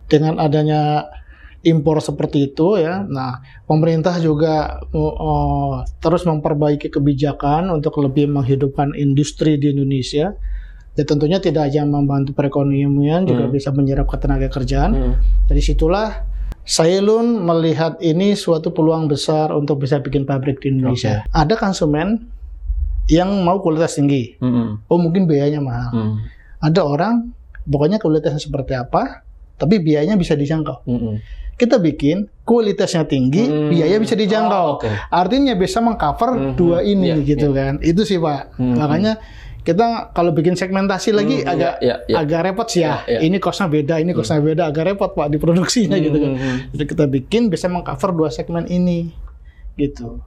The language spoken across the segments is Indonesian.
dengan adanya impor seperti itu ya, nah pemerintah juga terus memperbaiki kebijakan untuk lebih menghidupkan industri di Indonesia. Ya tentunya tidak hanya membantu perekonomian, juga bisa menyerap tenaga kerjaan. Dari situlah Sailun melihat ini suatu peluang besar untuk bisa bikin pabrik di Indonesia. Ada konsumen yang mau kualitas tinggi, mungkin biayanya mahal. Ada orang pokoknya kualitasnya seperti apa, tapi biayanya bisa dijangkau. Kita bikin kualitasnya tinggi, biaya bisa dijangkau. Artinya bisa mengcover dua ini gitu kan. Itu sih Pak. Makanya kita kalau bikin segmentasi lagi agak repot sih ya. Ini costnya beda, ini costnya beda, agak repot Pak di produksinya gitu kan. Jadi kita bikin bisa mengcover dua segmen ini gitu.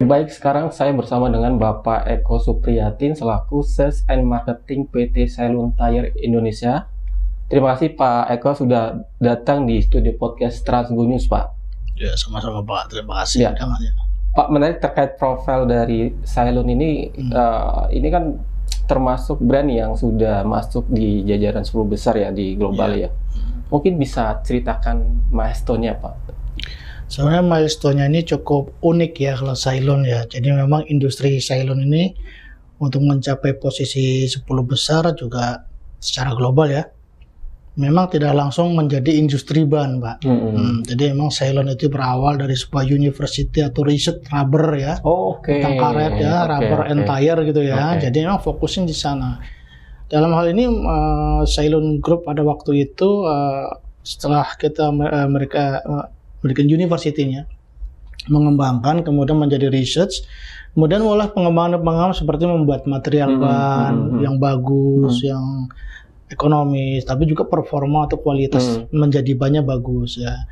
Baik, sekarang saya bersama dengan Bapak Eko Supriyatin selaku Sales and Marketing PT Sailun Tire Indonesia. Terima kasih Pak Eko sudah datang di studio podcast Transgo News, Pak. Ya, sama-sama Pak. Terima kasih. Ya. Pak, menarik terkait profil dari Sailun ini, ini kan termasuk brand yang sudah masuk di jajaran 10 besar ya di global ya. Mungkin bisa ceritakan milestone-nya, Pak. Sebenarnya milestone-nya ini cukup unik ya kalau Sailun ya. Jadi memang industri Sailun ini untuk mencapai posisi 10 besar juga secara global ya, memang tidak langsung menjadi industri ban, Pak. Jadi memang Sailun itu berawal dari sebuah university atau research rubber ya, tentang karet ya, rubber and tire gitu ya. Jadi memang fokusnya di sana. Dalam hal ini Sailun Group pada waktu itu setelah kita American University-nya mengembangkan, kemudian menjadi research, kemudian mulai pengembangan seperti membuat material ban yang bagus, yang ekonomis, tapi juga performa atau kualitas menjadi bannya bagus ya.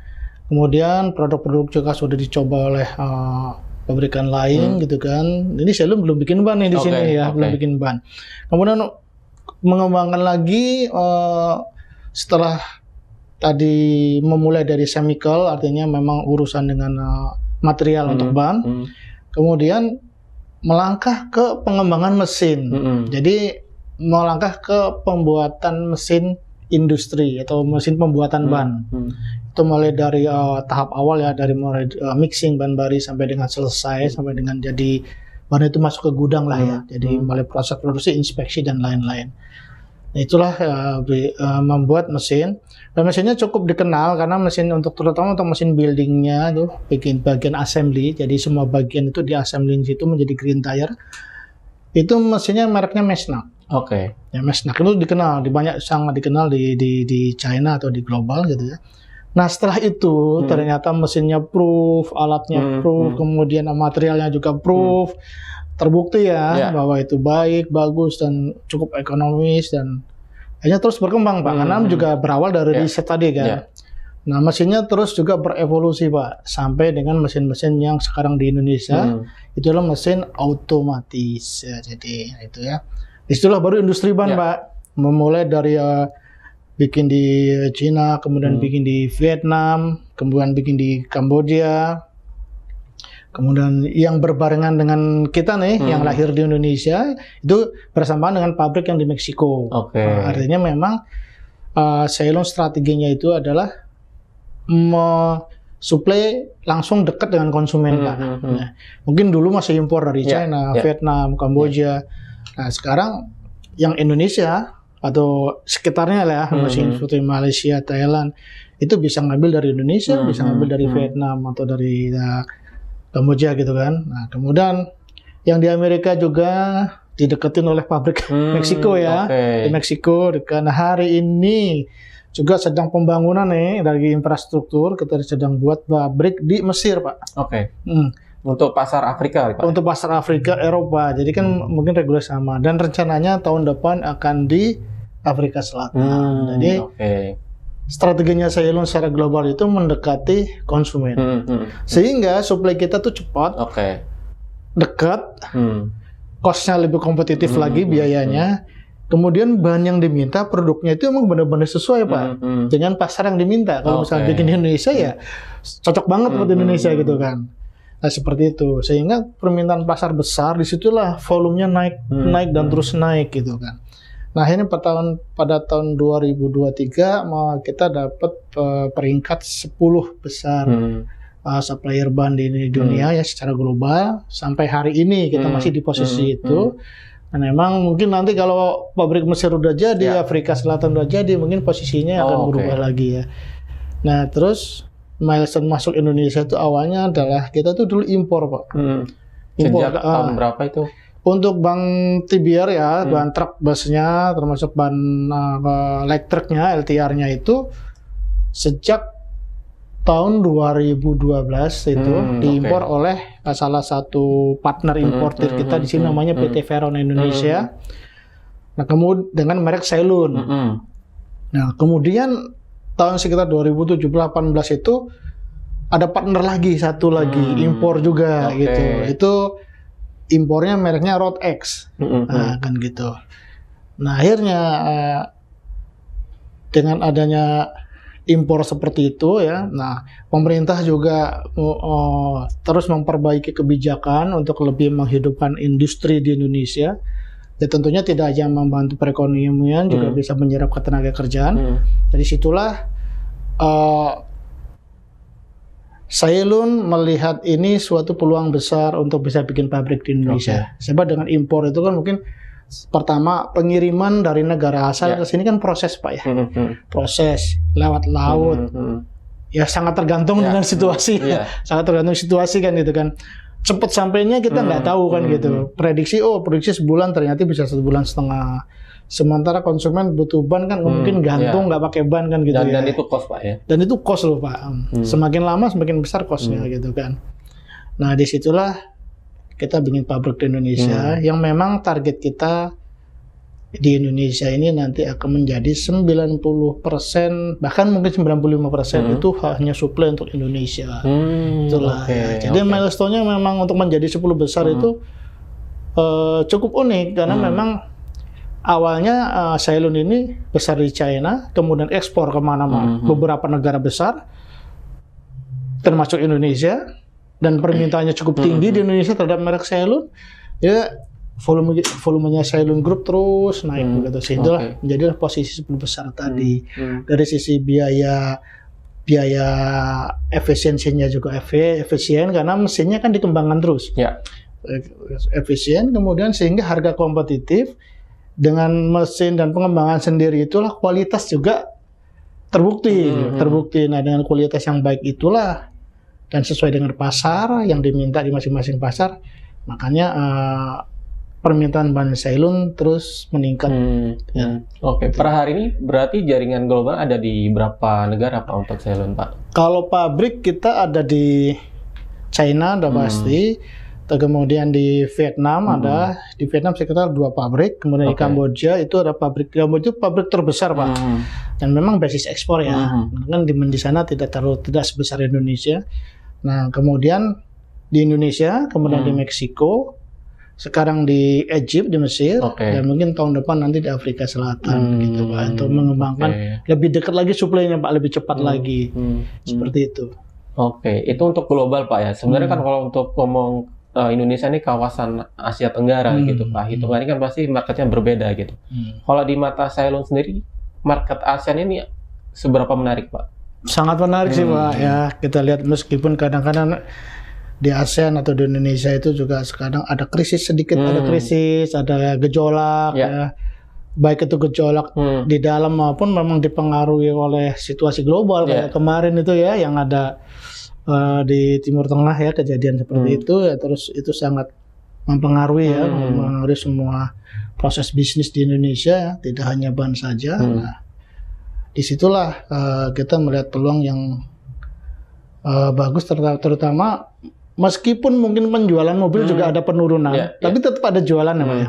Kemudian produk-produk juga sudah dicoba oleh pabrikan lain gitu kan. Ini Sailun belum bikin ban nih di sini ya, belum bikin ban. Kemudian mengembangkan lagi setelah tadi memulai dari chemical, artinya memang urusan dengan material untuk ban. Kemudian melangkah ke pengembangan mesin. Jadi melangkah ke pembuatan mesin industri atau mesin pembuatan ban. Itu mulai dari tahap awal ya, dari mulai mixing ban bari sampai dengan selesai, sampai dengan jadi ban itu masuk ke gudang lah ya. Jadi mulai proses produksi, inspeksi dan lain-lain. Nah, itulah membuat mesin. Dan mesinnya cukup dikenal karena mesin terutama untuk mesin buildingnya tuh bikin bagian assembly. Jadi semua bagian itu di assembly di situ menjadi green tire. Itu mesinnya mereknya Mesnak. Ya Mesnak itu dikenal, sangat dikenal di China atau di global gitu ya. Nah setelah itu ternyata mesinnya proof, alatnya proof, kemudian materialnya juga proof. Terbukti ya bahwa itu baik, bagus dan cukup ekonomis dan akhirnya terus berkembang Pak, karena juga berawal dari riset tadi kan. Nah mesinnya terus juga berevolusi Pak, sampai dengan mesin-mesin yang sekarang di Indonesia itu adalah mesin otomatis ya. Jadi itu ya, disitulah baru industri ban Pak, memulai dari bikin di Cina, kemudian bikin di Vietnam, kemudian bikin di Kamboja. Kemudian yang berbarengan dengan kita nih, yang lahir di Indonesia, itu bersamaan dengan pabrik yang di Meksiko. Artinya memang Sailun strateginya itu adalah suplai langsung dekat dengan konsumen Pak. Nah, mungkin dulu masih impor dari China, Vietnam, Kamboja. Nah sekarang yang Indonesia atau sekitarnya lah, masih seperti Malaysia, Thailand, itu bisa ngambil dari Indonesia, bisa ngambil dari Vietnam atau dari Kamboja gitu kan. Nah kemudian yang di Amerika juga dideketin oleh pabrik Meksiko ya, di Meksiko. Karena hari ini juga sedang pembangunan nih dari infrastruktur, kita sedang buat pabrik di Mesir Pak. Untuk pasar Afrika Pak? Untuk pasar Afrika, Eropa. Jadi kan mungkin regulasi sama. Dan rencananya tahun depan akan di Afrika Selatan. Jadi strateginya Ceylon secara global itu mendekati konsumen. Sehingga supply kita tuh cepat, dekat, cost-nya lebih kompetitif lagi biayanya. Kemudian bahan yang diminta, produknya itu emang benar-benar sesuai Pak dengan pasar yang diminta. Kalau misalnya bikin di Indonesia ya cocok banget buat Indonesia gitu kan. Nah seperti itu, sehingga permintaan pasar besar, disitulah volumenya naik dan terus naik gitu kan. Nah ini pada tahun 2023 kita dapat peringkat 10 besar supplier bahan di dunia ya secara global. Sampai hari ini kita masih di posisi itu. Dan memang mungkin nanti kalau pabrik Mesir udah jadi, Afrika Selatan udah jadi, mungkin posisinya akan berubah lagi ya. Nah terus milestone masuk Indonesia itu awalnya adalah kita tuh dulu impor Pak. Impor, sejak tahun berapa itu? Untuk bahan TBR ya, bahan truk busnya, termasuk bahan light trucknya, LTR-nya itu sejak tahun 2012 itu diimpor oleh salah satu partner importer kita di sini namanya PT Veron Indonesia. Nah, kemudian dengan merek Ceylon. Nah, kemudian tahun sekitar 2017-18 itu ada partner lagi, satu lagi impor juga gitu. Itu impornya mereknya Road X. Nah, kan gitu. Nah, akhirnya dengan adanya impor seperti itu ya. Nah, pemerintah juga terus memperbaiki kebijakan untuk lebih menghidupkan industri di Indonesia. Ya tentunya tidak hanya membantu perekonomian, juga bisa menyerap tenaga kerjaan. Dari situlah Ceylon melihat ini suatu peluang besar untuk bisa bikin pabrik di Indonesia. Sebab dengan impor itu kan mungkin pertama pengiriman dari negara asal ke sini kan proses Pak ya, proses lewat laut, ya sangat tergantung dengan situasi, sangat tergantung situasi kan gitu kan. Cepet sampainya kita nggak tahu kan gitu. Prediksi sebulan ternyata bisa 1,5 bulan. Sementara konsumen butuh ban kan mungkin gantung nggak pakai ban kan gitu dan itu cost Pak ya. Dan itu cost loh Pak. Semakin lama semakin besar costnya gitu kan. Nah disitulah kita bikin pabrik di Indonesia yang memang target kita di Indonesia ini nanti akan menjadi 90%, bahkan mungkin 95% itu hanya supply untuk Indonesia. Itulah. Jadi milestone-nya memang untuk menjadi 10 besar itu cukup unik karena memang awalnya Ceylon ini besar di China, kemudian ekspor kemana-mana, beberapa negara besar, termasuk Indonesia. Dan permintaannya cukup tinggi di Indonesia terhadap merek Ceylon, ya volumenya Ceylon Group terus naik begitu sehingga menjadilah posisi 10 besar tadi. Dari sisi biaya efisiensinya juga efisien karena mesinnya kan dikembangkan terus, efisien, kemudian sehingga harga kompetitif dengan mesin dan pengembangan sendiri itulah kualitas juga terbukti. Nah dengan kualitas yang baik itulah dan sesuai dengan pasar yang diminta di masing-masing pasar, makanya permintaan bahan Ceylon terus meningkat. Per hari ini berarti jaringan global ada di berapa negara Pak untuk Ceylon Pak? Kalau pabrik kita ada di China udah pasti, kemudian di Vietnam ada, di Vietnam sekitar 2 pabrik, kemudian di Kamboja itu ada pabrik, Kamboja pabrik terbesar Pak, dan memang basis ekspor ya, kan demand di sana tidak sebesar Indonesia. Nah, kemudian di Indonesia, kemudian di Meksiko, sekarang di Egypt, di Mesir, dan mungkin tahun depan nanti di Afrika Selatan gitu Pak, untuk mengembangkan lebih dekat lagi suplainya Pak, lebih cepat lagi, seperti itu. Itu untuk global Pak ya. Sebenarnya kan kalau untuk ngomong Indonesia ini kawasan Asia Tenggara gitu Pak, hitungannya kan pasti marketnya berbeda gitu. Kalau di mata Ceylon sendiri, market ASEAN ini seberapa menarik Pak? Sangat menarik sih Pak ya. Kita lihat meskipun kadang-kadang di ASEAN atau di Indonesia itu juga sekarang ada krisis sedikit, ada gejolak ya. Baik itu gejolak di dalam maupun memang dipengaruhi oleh situasi global kayak kemarin itu ya yang ada di Timur Tengah ya, kejadian seperti itu ya, terus itu sangat mempengaruhi ya, mempengaruhi semua proses bisnis di Indonesia ya, tidak hanya bahan saja. Nah, disitulah kita melihat peluang yang bagus, terutama meskipun mungkin penjualan mobil juga ada penurunan, tapi tetap ada jualan ya Pak ya.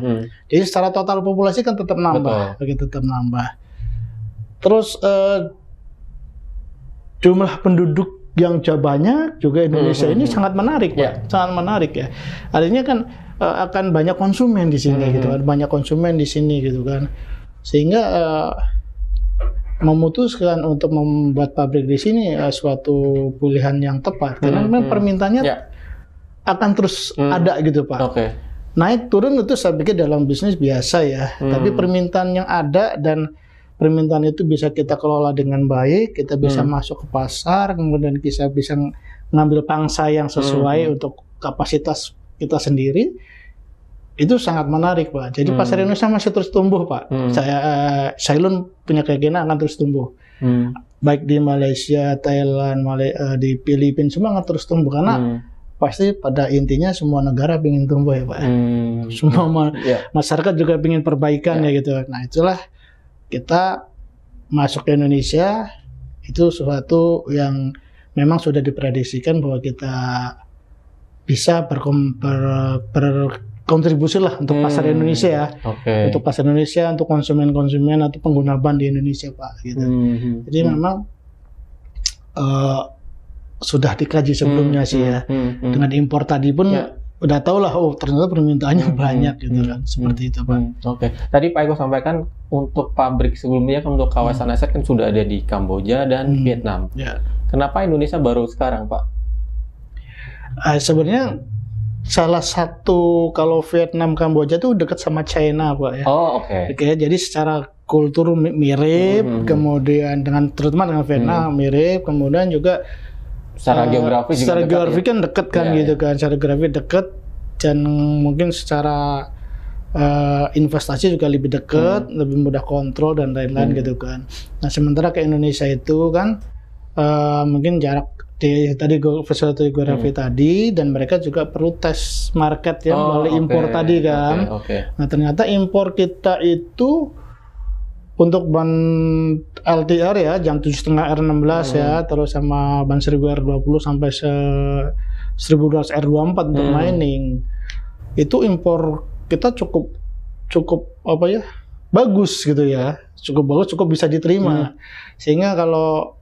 Jadi secara total populasi kan tetap nambah, tetap nambah. Terus jumlah penduduk yang banyak juga Indonesia ini sangat menarik, Pak. Sangat menarik ya. Artinya kan akan banyak konsumen di sini gitu kan, banyak konsumen di sini gitu kan. Sehingga memutuskan untuk membuat pabrik di sini suatu pilihan yang tepat karena memang permintaannya akan terus ada gitu, Pak. Naik turun itu saya pikir dalam bisnis biasa ya, tapi permintaan yang ada dan permintaan itu bisa kita kelola dengan baik, kita bisa masuk ke pasar, kemudian kita bisa ngambil pangsa yang sesuai untuk kapasitas kita sendiri. Itu sangat menarik, Pak. Jadi pasar Indonesia masih terus tumbuh, Pak. Cylon punya keyakinan akan terus tumbuh. Baik di Malaysia, Thailand, di Filipina semua akan terus tumbuh karena pasti pada intinya semua negara ingin tumbuh ya, Pak. Semua masyarakat juga ingin perbaikan ya gitu. Nah, itulah kita masuk ke Indonesia itu sesuatu yang memang sudah diprediksikan bahwa kita bisa berkontribusi lah untuk pasar Indonesia ya, untuk pasar Indonesia, untuk konsumen-konsumen atau pengguna ban di Indonesia, Pak. Gitu. Jadi memang sudah dikaji sebelumnya sih ya. Dengan impor tadi pun udah tahu lah, oh ternyata permintaannya banyak gitu kan, seperti itu, Pak. Tadi Pak Eko sampaikan untuk pabrik sebelumnya kan untuk kawasan aset kan sudah ada di Kamboja dan Vietnam. Kenapa Indonesia baru sekarang, Pak? Sebenarnya salah satu kalau Vietnam, Kamboja tuh dekat sama China, Pak ya. Jadi secara kultur mirip, kemudian terutama dengan Vietnam mirip, kemudian juga secara geografi kan dekat kan gitu kan, secara geografi dekat dan mungkin secara investasi juga lebih dekat, lebih mudah kontrol dan lain-lain gitu kan. Nah sementara ke Indonesia itu kan mungkin jarak tadi fasility geografi tadi dan mereka juga perlu tes market ya melalui impor tadi kan. Nah ternyata impor kita itu untuk ban LTR ya, jam 7,5 R16 ya, terus sama ban 1000 R20 sampai 1200 R24 untuk mining. Itu impor kita cukup apa ya? Bagus gitu ya. Cukup bagus, cukup bisa diterima. Sehingga kalau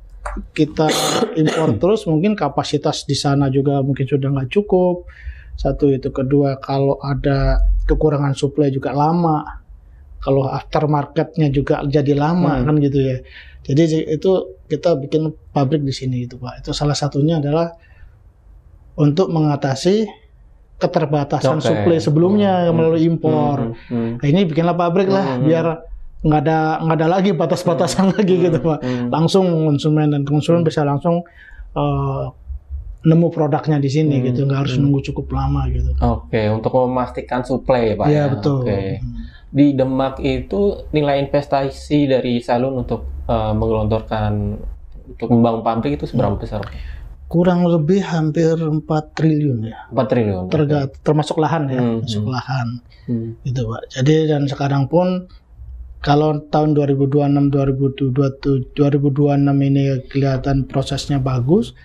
kita impor terus mungkin kapasitas di sana juga mungkin sudah nggak cukup. Satu itu, kedua kalau ada kekurangan suplai juga lama. Kalau aftermarketnya juga jadi lama kan gitu ya. Jadi itu kita bikin pabrik di sini gitu, Pak. Itu salah satunya adalah untuk mengatasi keterbatasan suplai sebelumnya melalui impor. Nah, ini bikinlah pabrik lah biar nggak ada lagi batas-batasan lagi gitu, Pak. Langsung konsumen bisa langsung nemu produknya di sini gitu, nggak harus nunggu cukup lama gitu. Untuk memastikan suplai, Pak. Iya, betul. Di Demak itu nilai investasi dari Cylon untuk menggelontorkan untuk membangun pabrik itu seberapa besar? Kurang lebih hampir 4 triliun ya. 4 triliun. Termasuk lahan ya, masuk lahan. Gitu, Pak. Jadi dan sekarang pun kalau tahun 2026 ini kelihatan prosesnya bagus,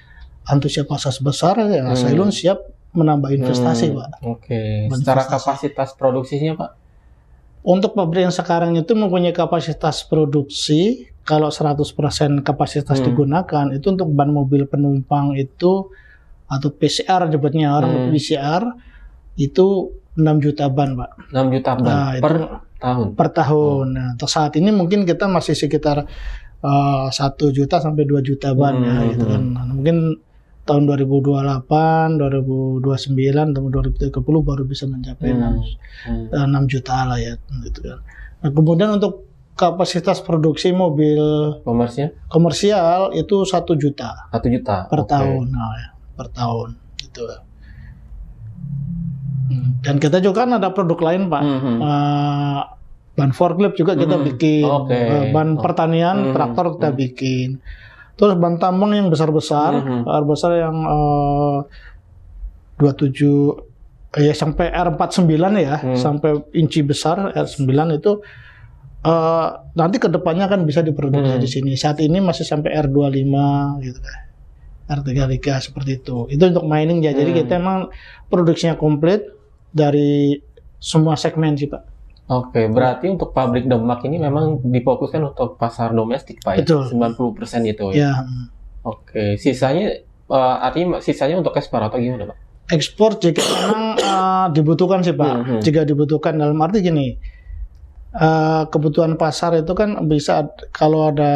antusias besar ya, Cylon siap menambah investasi, Pak. Secara kapasitas produksinya, Pak? Untuk pabrik yang sekarang itu mempunyai kapasitas produksi, kalau 100% kapasitas digunakan, itu untuk ban mobil penumpang itu, atau PCR nyebutnya orang PCR, itu 6 juta ban, Pak. 6 juta ban per tahun? Per tahun. Nah, untuk saat ini mungkin kita masih sekitar 1 juta sampai 2 juta ban ya, gitu kan. Nah, mungkin tahun 2028, 2029, tahun 2030 baru bisa mencapai 6 juta lah ya, gitu kan. Nah, kemudian untuk kapasitas produksi mobil komersial itu 1 juta. 1 juta per tahun, nah, ya, per tahun, gitu. Dan kita juga kan ada produk lain, Pak. Ban forklift juga kita bikin, ban pertanian, traktor kita bikin. Terus ban tambang yang besar-besar, yang 27 ya sampai R49 ya, sampai inci besar R9 itu nanti kedepannya kan bisa diproduksi di sini. Saat ini masih sampai R25 gitu kan, R33 seperti itu. Itu untuk mining ya. Jadi kita emang produksinya komplit dari semua segmen sih, Pak. Berarti untuk pabrik Demak ini memang difokuskan untuk pasar domestik, Pak. Betul. 90% itu. Ya. Oke, sisanya artinya sisanya untuk ekspor atau gimana, Pak? Ekspor jika memang dibutuhkan sih Pak. Jika dibutuhkan dalam arti gini, kebutuhan pasar itu kan bisa kalau ada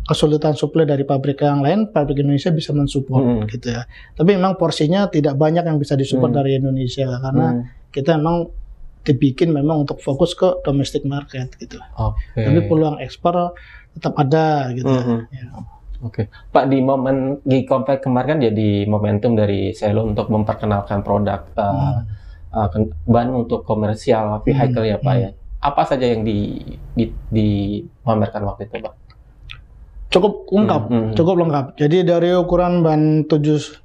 kesulitan suplai dari pabrik yang lain, pabrik Indonesia bisa mensupport gitu ya. Tapi memang porsinya tidak banyak yang bisa disupport dari Indonesia karena kita memang dibikin memang untuk fokus ke domestic market gitu. Tapi peluang ekspor tetap ada gitu ya. Oke, Pak, di momen Gigcompact kemarin kan jadi momentum dari Cylon untuk memperkenalkan produk ban untuk komersial vehicle ya Pak ya. Apa saja yang dipamerkan waktu itu Pak? Cukup lengkap. Jadi dari ukuran ban 750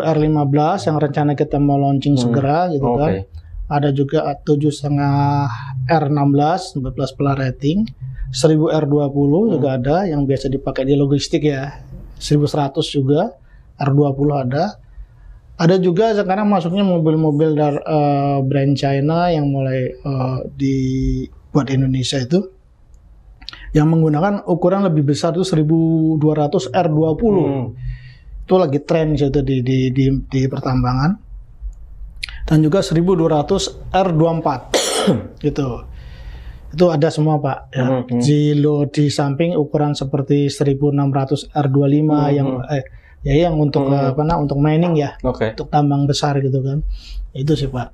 R15 yang rencana kita mau launching segera gitu kan. Ada juga 7,5 R16 14 pelar rating. 1000 R20 juga ada yang biasa dipakai di logistik ya. 1100 juga, R20 ada. Ada juga sekarang masuknya mobil-mobil dari brand China yang mulai dibuat di Indonesia itu. Yang menggunakan ukuran lebih besar itu 1200 R20. Itu lagi tren itu di pertambangan. Dan juga 1200 R24 gitu. Itu ada semua Pak ya. Di samping ukuran seperti 1600 R25 yang untuk untuk mining ya. Untuk tambang besar gitu kan. Itu sih Pak.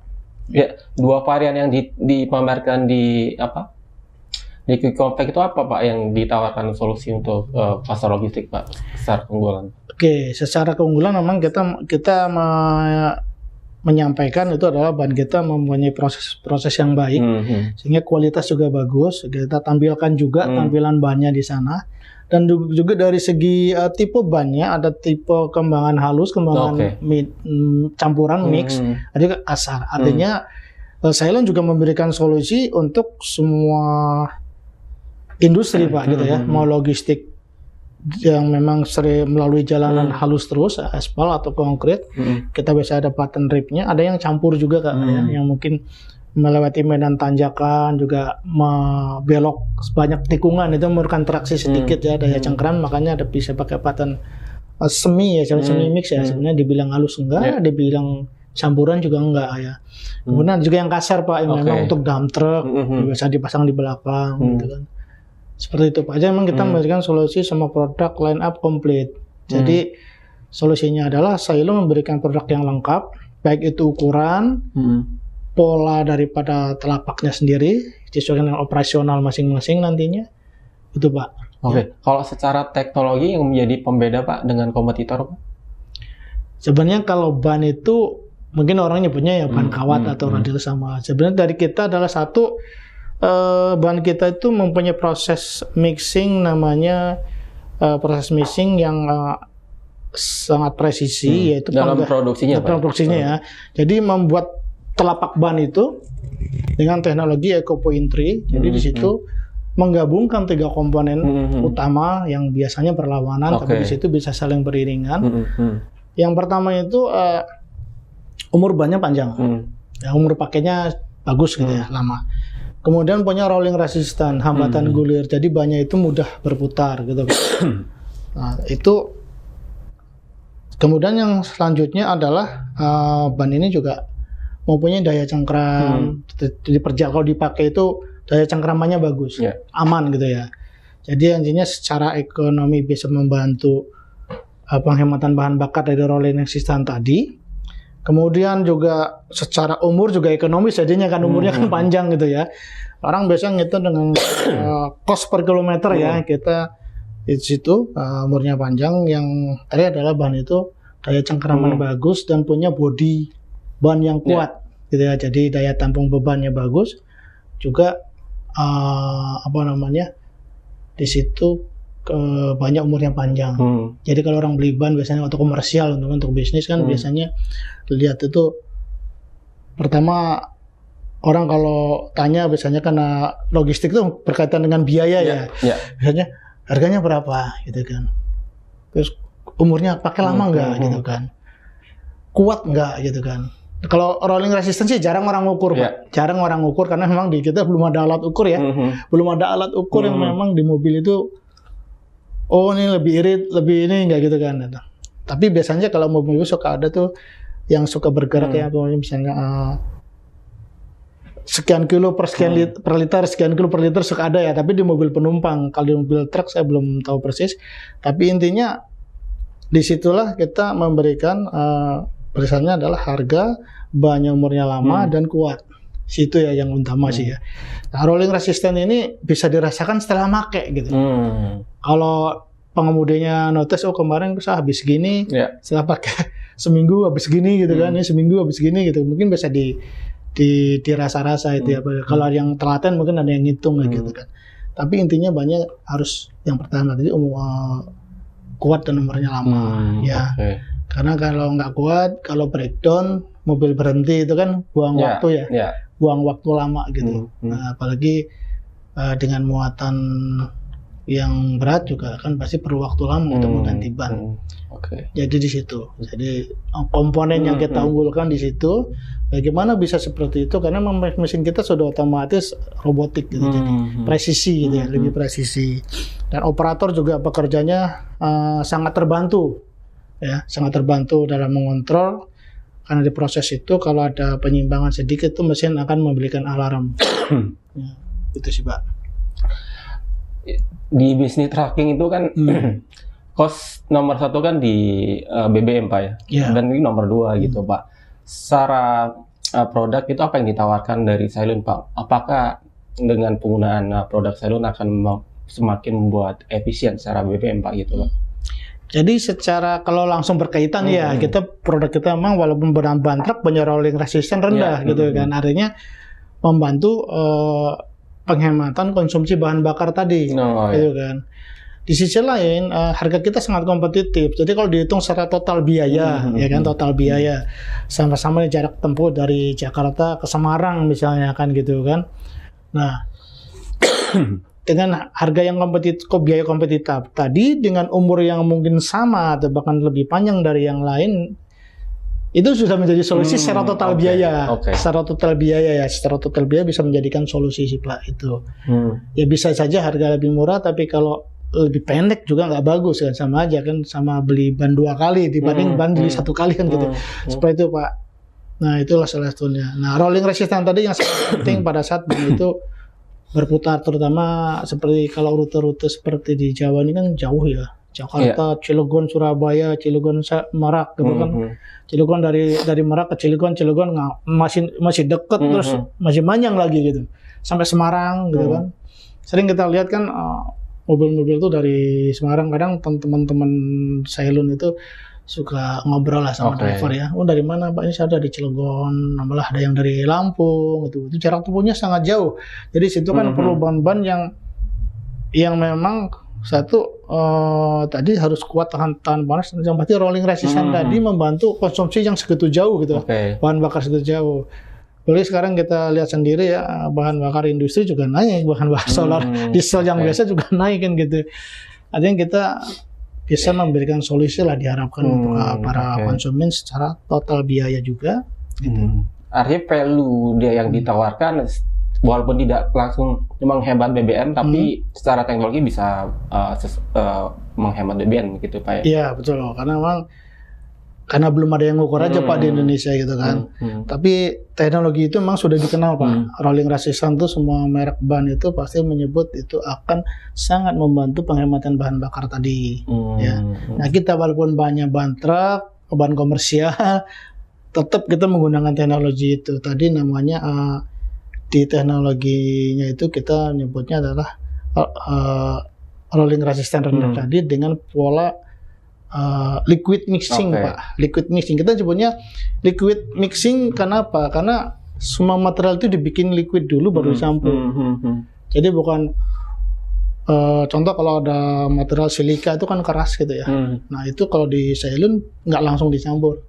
Ya, dua varian yang dipamerkan di Gigcompact itu apa Pak yang ditawarkan solusi untuk pasar logistik Pak secara keunggulan? Oke, secara keunggulan memang kita menyampaikan itu adalah ban kita mempunyai proses yang baik sehingga kualitas juga bagus. Kita tampilkan juga tampilan bannya di sana dan juga dari segi tipe bannya ada tipe kembangan halus, kembangan campuran mix, ada juga kasar. Artinya Cylon juga memberikan solusi untuk semua industri Pak gitu ya, mau logistik yang memang sering melalui jalanan halus terus, aspal atau konkret, kita bisa ada pattern ripnya, ada yang campur juga Kak, ya, yang mungkin melewati medan tanjakan, juga belok sebanyak tikungan, itu memerlukan traksi sedikit ya, daya cengkeram, makanya ada bisa pakai pattern semi ya, semi mix ya, sebenarnya dibilang halus enggak, dibilang campuran juga enggak ya. Kemudian juga yang kasar Pak, yang memang untuk dump truck, bisa dipasang di belakang gitu kan. Seperti itu Pak. Jadi memang kita memberikan solusi sama produk line up komplit. Jadi solusinya adalah Cylon memberikan produk yang lengkap, baik itu ukuran, pola daripada telapaknya sendiri, sesuai dengan operasional masing-masing nantinya. Itu Pak. Kalau secara teknologi yang menjadi pembeda Pak dengan kompetitor Pak? Sebenarnya kalau ban itu mungkin orang nyebutnya ya ban kawat atau radial sama. Sebenarnya dari kita adalah satu, bahan kita itu mempunyai proses mixing namanya proses mixing yang sangat presisi yaitu dalam produksinya ya. Jadi membuat telapak ban itu dengan teknologi Ecopoint 3. Jadi di situ menggabungkan 3 komponen utama yang biasanya berlawanan tapi di situ bisa saling beriringan. Yang pertama itu umur bannya panjang. Ya, umur pakainya bagus gitu ya, lama. Kemudian punya rolling resistant, hambatan gulir. Jadi bannya itu mudah berputar gitu. Nah, itu kemudian yang selanjutnya adalah ban ini juga mempunyai daya cengkram. Kalau dipakai itu daya cengkramannya bagus, aman gitu ya. Jadi intinya secara ekonomi bisa membantu penghematan bahan bakar dari rolling resistant tadi. Kemudian juga secara umur juga ekonomis, jadinya kan umurnya kan panjang gitu ya. Orang biasa ngitung dengan cost per kilometer ya. Kita di situ umurnya panjang. Yang tadi adalah bahan itu daya cengkraman bagus dan punya bodi ban yang kuat gitu ya. Jadi daya tampung bebannya bagus. Juga di situ banyak umurnya panjang. Jadi kalau orang beli ban biasanya untuk komersial, untuk bisnis kan biasanya lihat itu pertama orang kalau tanya biasanya karena logistik itu berkaitan dengan biaya ya. Biasanya harganya berapa gitu kan. Terus umurnya pakai lama enggak gitu kan. Kuat enggak gitu kan. Kalau rolling resistance sih jarang orang ukur Pak. Jarang orang ukur karena memang di kita belum ada alat ukur ya. Belum ada alat ukur yang memang di mobil itu oh ini lebih irit, lebih ini nggak gitu kan. Tapi biasanya kalau mobil suka ada tuh yang suka bergerak ya, misalnya sekian kilo per sekian per liter, sekian kilo per liter suka ada ya. Tapi di mobil penumpang, kalau di mobil truk saya belum tahu persis. Tapi intinya disitulah kita memberikan berdasarnya adalah harga, banyak umurnya lama dan kuat. Situ ya yang utama sih ya. Nah, rolling resistant ini bisa dirasakan setelah make gitu. Kalau pengemudinya notice, oh kemarin saya habis segini, setelah pakai seminggu habis segini gitu kan, ini seminggu habis segini gitu. Mungkin bisa dirasa-rasa itu ya. Kalau yang telaten mungkin ada yang ngitung gitu kan. Tapi intinya banyak harus yang pertama tadi kuat dan umurnya lama ya. Karena kalau nggak kuat, kalau breakdown, mobil berhenti itu kan buang waktu ya. Buang waktu lama gitu. Nah, apalagi dengan muatan yang berat juga kan pasti perlu waktu lama untuk mengganti ban. Jadi di situ. Jadi komponen yang kita unggulkan di situ. Bagaimana bisa seperti itu? Karena mesin kita sudah otomatis robotik gitu. Jadi presisi gitu ya, lebih presisi. Dan operator juga pekerjanya sangat terbantu. Ya, sangat terbantu dalam mengontrol. Karena di proses itu kalau ada penyimpangan sedikit tuh mesin akan memberikan alarm. Ya, itu sih Pak. Di bisnis trucking itu kan cost nomor 1 kan di BBM Pak ya. Dan ini nomor 2 gitu Pak. Secara produk itu apa yang ditawarkan dari Cylon Pak? Apakah dengan penggunaan produk Cylon akan semakin membuat efisien secara BBM Pak gitu Pak? Jadi secara kalau langsung berkaitan ya, kita produk kita memang walaupun ban truk punya rolling resistance rendah gitu kan, artinya membantu penghematan konsumsi bahan bakar tadi, gitu kan. Di sisi lain harga kita sangat kompetitif. Jadi kalau dihitung secara total biaya, ya kan total biaya, sama-sama jarak tempuh dari Jakarta ke Semarang misalnya kan gitu kan. Nah dengan harga yang kompetitif, biaya kompetitif tadi dengan umur yang mungkin sama atau bahkan lebih panjang dari yang lain, itu sudah menjadi solusi secara total biaya. Secara total biaya ya, secara total biaya bisa menjadikan solusi sih Pak itu. Ya bisa saja harga lebih murah, tapi kalau lebih pendek juga nggak bagus kan, sama aja kan, sama beli ban 2 kali dibanding ban beli 1 kali kan gitu. Seperti itu Pak. Nah itulah salah satunya. Nah rolling resistance tadi yang sangat penting pada saat ban itu berputar, terutama seperti kalau rute-rute seperti di Jawa ini kan jauh ya, Jakarta, Cilegon, Surabaya, Cilegon, Merak gitu kan. Cilegon dari Merak ke Cilegon masih deket, terus masih panjang lagi gitu sampai Semarang gitu kan. Sering kita lihat kan mobil-mobil itu dari Semarang, kadang teman-teman Cylon itu suka ngobrol lah sama driver ya. Oh dari mana Pak? Ini saya ada di Cilegon, malah ada yang dari Lampung gitu. Itu jarak tempuhnya sangat jauh. Jadi situ kan perlu ban-ban yang memang satu tadi harus kuat tahan panas. Yang pasti rolling resistant tadi membantu konsumsi yang segitu jauh gitu. Bahan bakar segitu jauh. Boleh sekarang kita lihat sendiri ya, bahan bakar industri juga naik, bahan bakar solar, diesel yang biasa juga naik kan gitu. Artinya kita bisa memberikan solusi lah diharapkan untuk para konsumen secara total biaya juga. Gitu. Artinya value dia yang ditawarkan walaupun tidak langsung menghemat BBM, tapi secara teknologi bisa menghemat BBM gitu Pak ya? Iya betul, karena belum ada yang ngukur aja Pak di Indonesia gitu kan. Tapi teknologi itu memang sudah dikenal Pak. Rolling resistant itu semua merek ban itu pasti menyebut itu akan sangat membantu penghematan bahan bakar tadi. Ya. Nah kita walaupun banyak ban truk, ban komersial, tetap kita menggunakan teknologi itu. Tadi namanya di teknologinya itu kita nyebutnya adalah rolling resistant rendah tadi dengan pola liquid mixing Pak. Liquid mixing kita sebutnya liquid mixing. Kenapa? Karena semua material itu dibikin liquid dulu baru dicampur. Jadi bukan contoh kalau ada material silika itu kan keras gitu ya. Nah itu kalau di Cylon nggak langsung dicampur.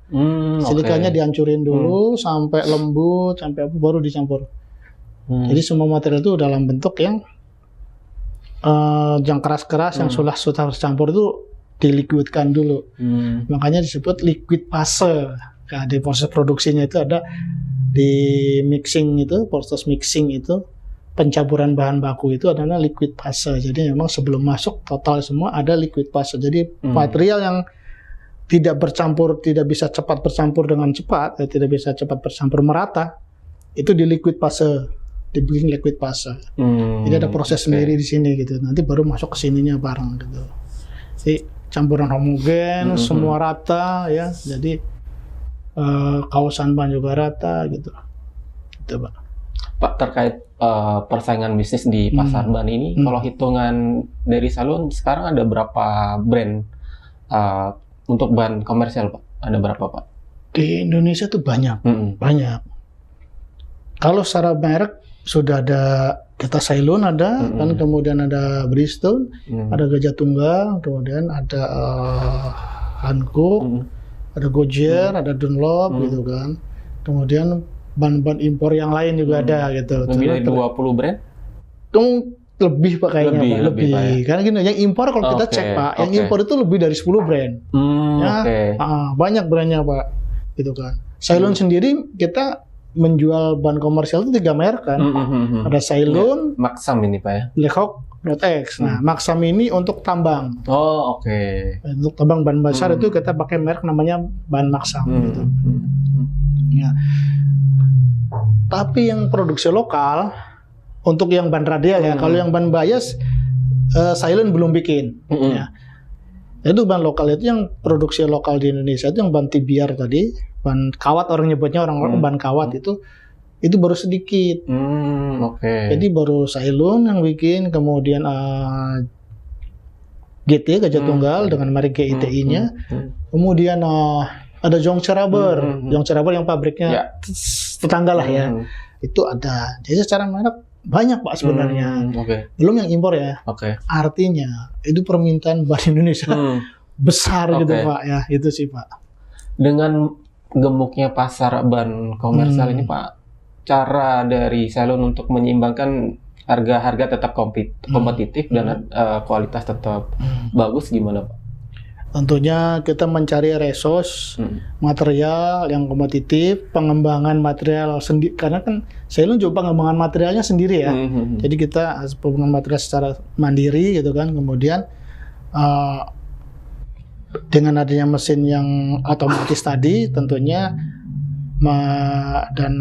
Silikanya dihancurin dulu sampai lembut, sampai baru dicampur. Jadi semua material itu dalam bentuk yang keras-keras yang sudah campur itu diliquidkan dulu. Makanya disebut liquid fase. Nah, di proses produksinya itu ada di mixing itu, proses mixing itu pencampuran bahan baku itu adalah liquid fase. Jadi memang sebelum masuk total semua ada liquid fase. Jadi material yang tidak bercampur, tidak bisa cepat bercampur dengan cepat, tidak bisa cepat bercampur merata, itu di liquid fase, dibikin liquid fase. Jadi ada proses sendiri di sini gitu. Nanti baru masuk ke sininya bareng gitu. Jadi campuran homogen, semua rata ya. Jadi kawasan ban juga rata gitu. Itu Pak. Pak, terkait persaingan bisnis di pasar ban ini, kalau hitungan dari Cylon sekarang ada berapa brand untuk ban komersial, Pak? Ada berapa, Pak? Di Indonesia tuh banyak, banyak. Kalau secara merek sudah ada kita Cylon ada, kan kemudian ada Bridgestone, ada Gajah Tunggal, kemudian ada Hankook, ada Goodyear, ada Dunlop gitu kan. Kemudian ban-ban impor yang lain juga ada gitu. Lebih dari 20 brand? Lebih Pak kayaknya lebih. Pak, ya? Karena gini, yang impor kalau kita cek Pak, yang impor itu lebih dari 10 brand. Banyak brandnya Pak, gitu kan. Cylon sendiri kita menjual ban komersial itu 3 merek kan. Ada Cylon, Maxam ini Pak ya. Blackhawk, Rotex. Nah, Maxam ini untuk tambang. Untuk tambang ban besar itu kita pakai merek namanya ban Maxam gitu. Ya. Tapi yang produksi lokal untuk yang ban radial ya, kalau yang ban bias Cylon belum bikin. Ya. Itu ban lokal itu yang produksi lokal di Indonesia itu yang ban TBR tadi, ban kawat orang nyebutnya orang ban kawat itu baru sedikit. Jadi baru Cylon yang bikin, kemudian GT Gajah Tunggal dengan merek GITI-nya. Kemudian ada Zhongche Rubber, Zhongche Rubber yang pabriknya tetangga lah ya. Itu ada. Jadi secara merek banyak Pak sebenarnya. Belum yang impor ya. Artinya itu permintaan ban Indonesia besar gitu Pak ya. Itu sih Pak. Dengan gemuknya pasar ban komersial ini Pak, cara dari Cylon untuk menyeimbangkan harga tetap kompetitif dan kualitas tetap bagus gimana Pak? Tentunya kita mencari resource material yang kompetitif, pengembangan material sendiri, karena kan Cylon juga pengembangan materialnya sendiri ya. Jadi kita pengembangan material secara mandiri gitu kan. Kemudian dengan adanya mesin yang otomatis tadi tentunya dan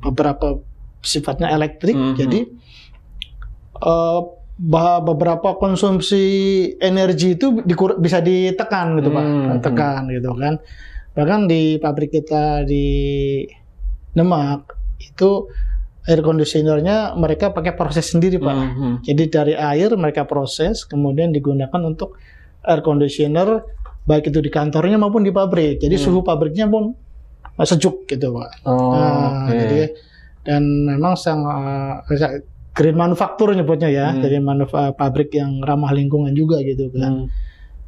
beberapa sifatnya elektrik, jadi beberapa konsumsi energi itu bisa ditekan gitu Pak, tekan gitu kan. Bahkan di pabrik kita di Demak itu air conditionernya mereka pakai proses sendiri Pak. Jadi dari air mereka proses kemudian digunakan untuk air conditioner baik itu di kantornya maupun di pabrik. Jadi suhu pabriknya pun sejuk gitu Pak. Jadi dan memang green manufaktur nyebutnya ya, dari pabrik yang ramah lingkungan juga gitu kan.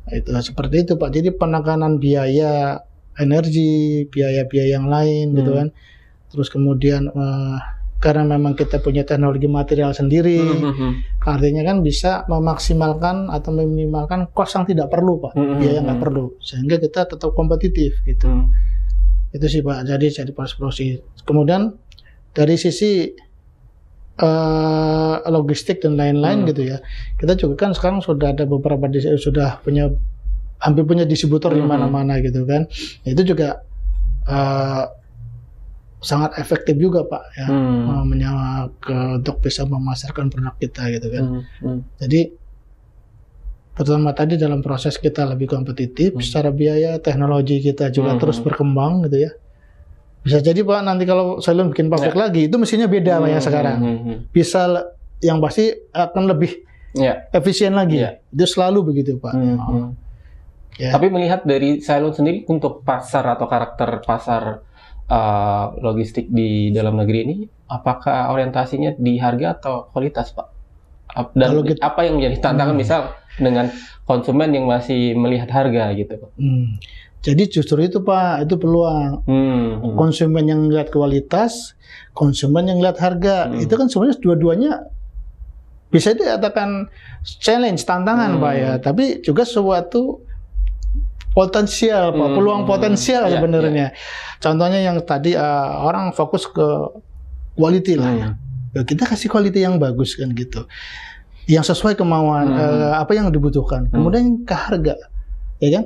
Itu seperti itu Pak. Jadi penekanan biaya energi, biaya-biaya yang lain gitu kan. Terus kemudian karena memang kita punya teknologi material sendiri, artinya kan bisa memaksimalkan atau meminimalkan cost yang tidak perlu Pak, biaya nggak perlu, sehingga kita tetap kompetitif gitu. Itu sih Pak. Jadi proses. Kemudian dari sisi logistik dan lain-lain gitu ya. Kita juga kan sekarang sudah ada beberapa sudah hampir punya distributor di mana-mana gitu kan. Itu juga sangat efektif juga Pak ya, untuk bisa memasarkan produk kita gitu kan. Jadi pertama tadi dalam proses kita lebih kompetitif secara biaya, teknologi kita juga terus berkembang gitu ya. Bisa jadi Pak nanti kalau Cylon bikin pabrik lagi itu mesinnya beda Pak yang sekarang. Bisa yang pasti akan lebih efisien lagi. Itu selalu begitu Pak. Tapi melihat dari Cylon sendiri untuk pasar atau karakter pasar logistik di dalam negeri ini, apakah orientasinya di harga atau kualitas Pak? Dan apa yang menjadi tantangan misal dengan konsumen yang masih melihat harga gitu Pak? Jadi justru itu Pak, itu peluang. Konsumen yang lihat kualitas, konsumen yang lihat harga. Itu kan sebenarnya dua-duanya bisa dikatakan challenge, tantangan Pak ya. Tapi juga suatu potensial Pak, peluang potensial sebenarnya. Contohnya yang tadi orang fokus ke quality lah ya. Ya, kita kasih quality yang bagus kan gitu, yang sesuai kemauan apa yang dibutuhkan. Kemudian ke harga, ya kan?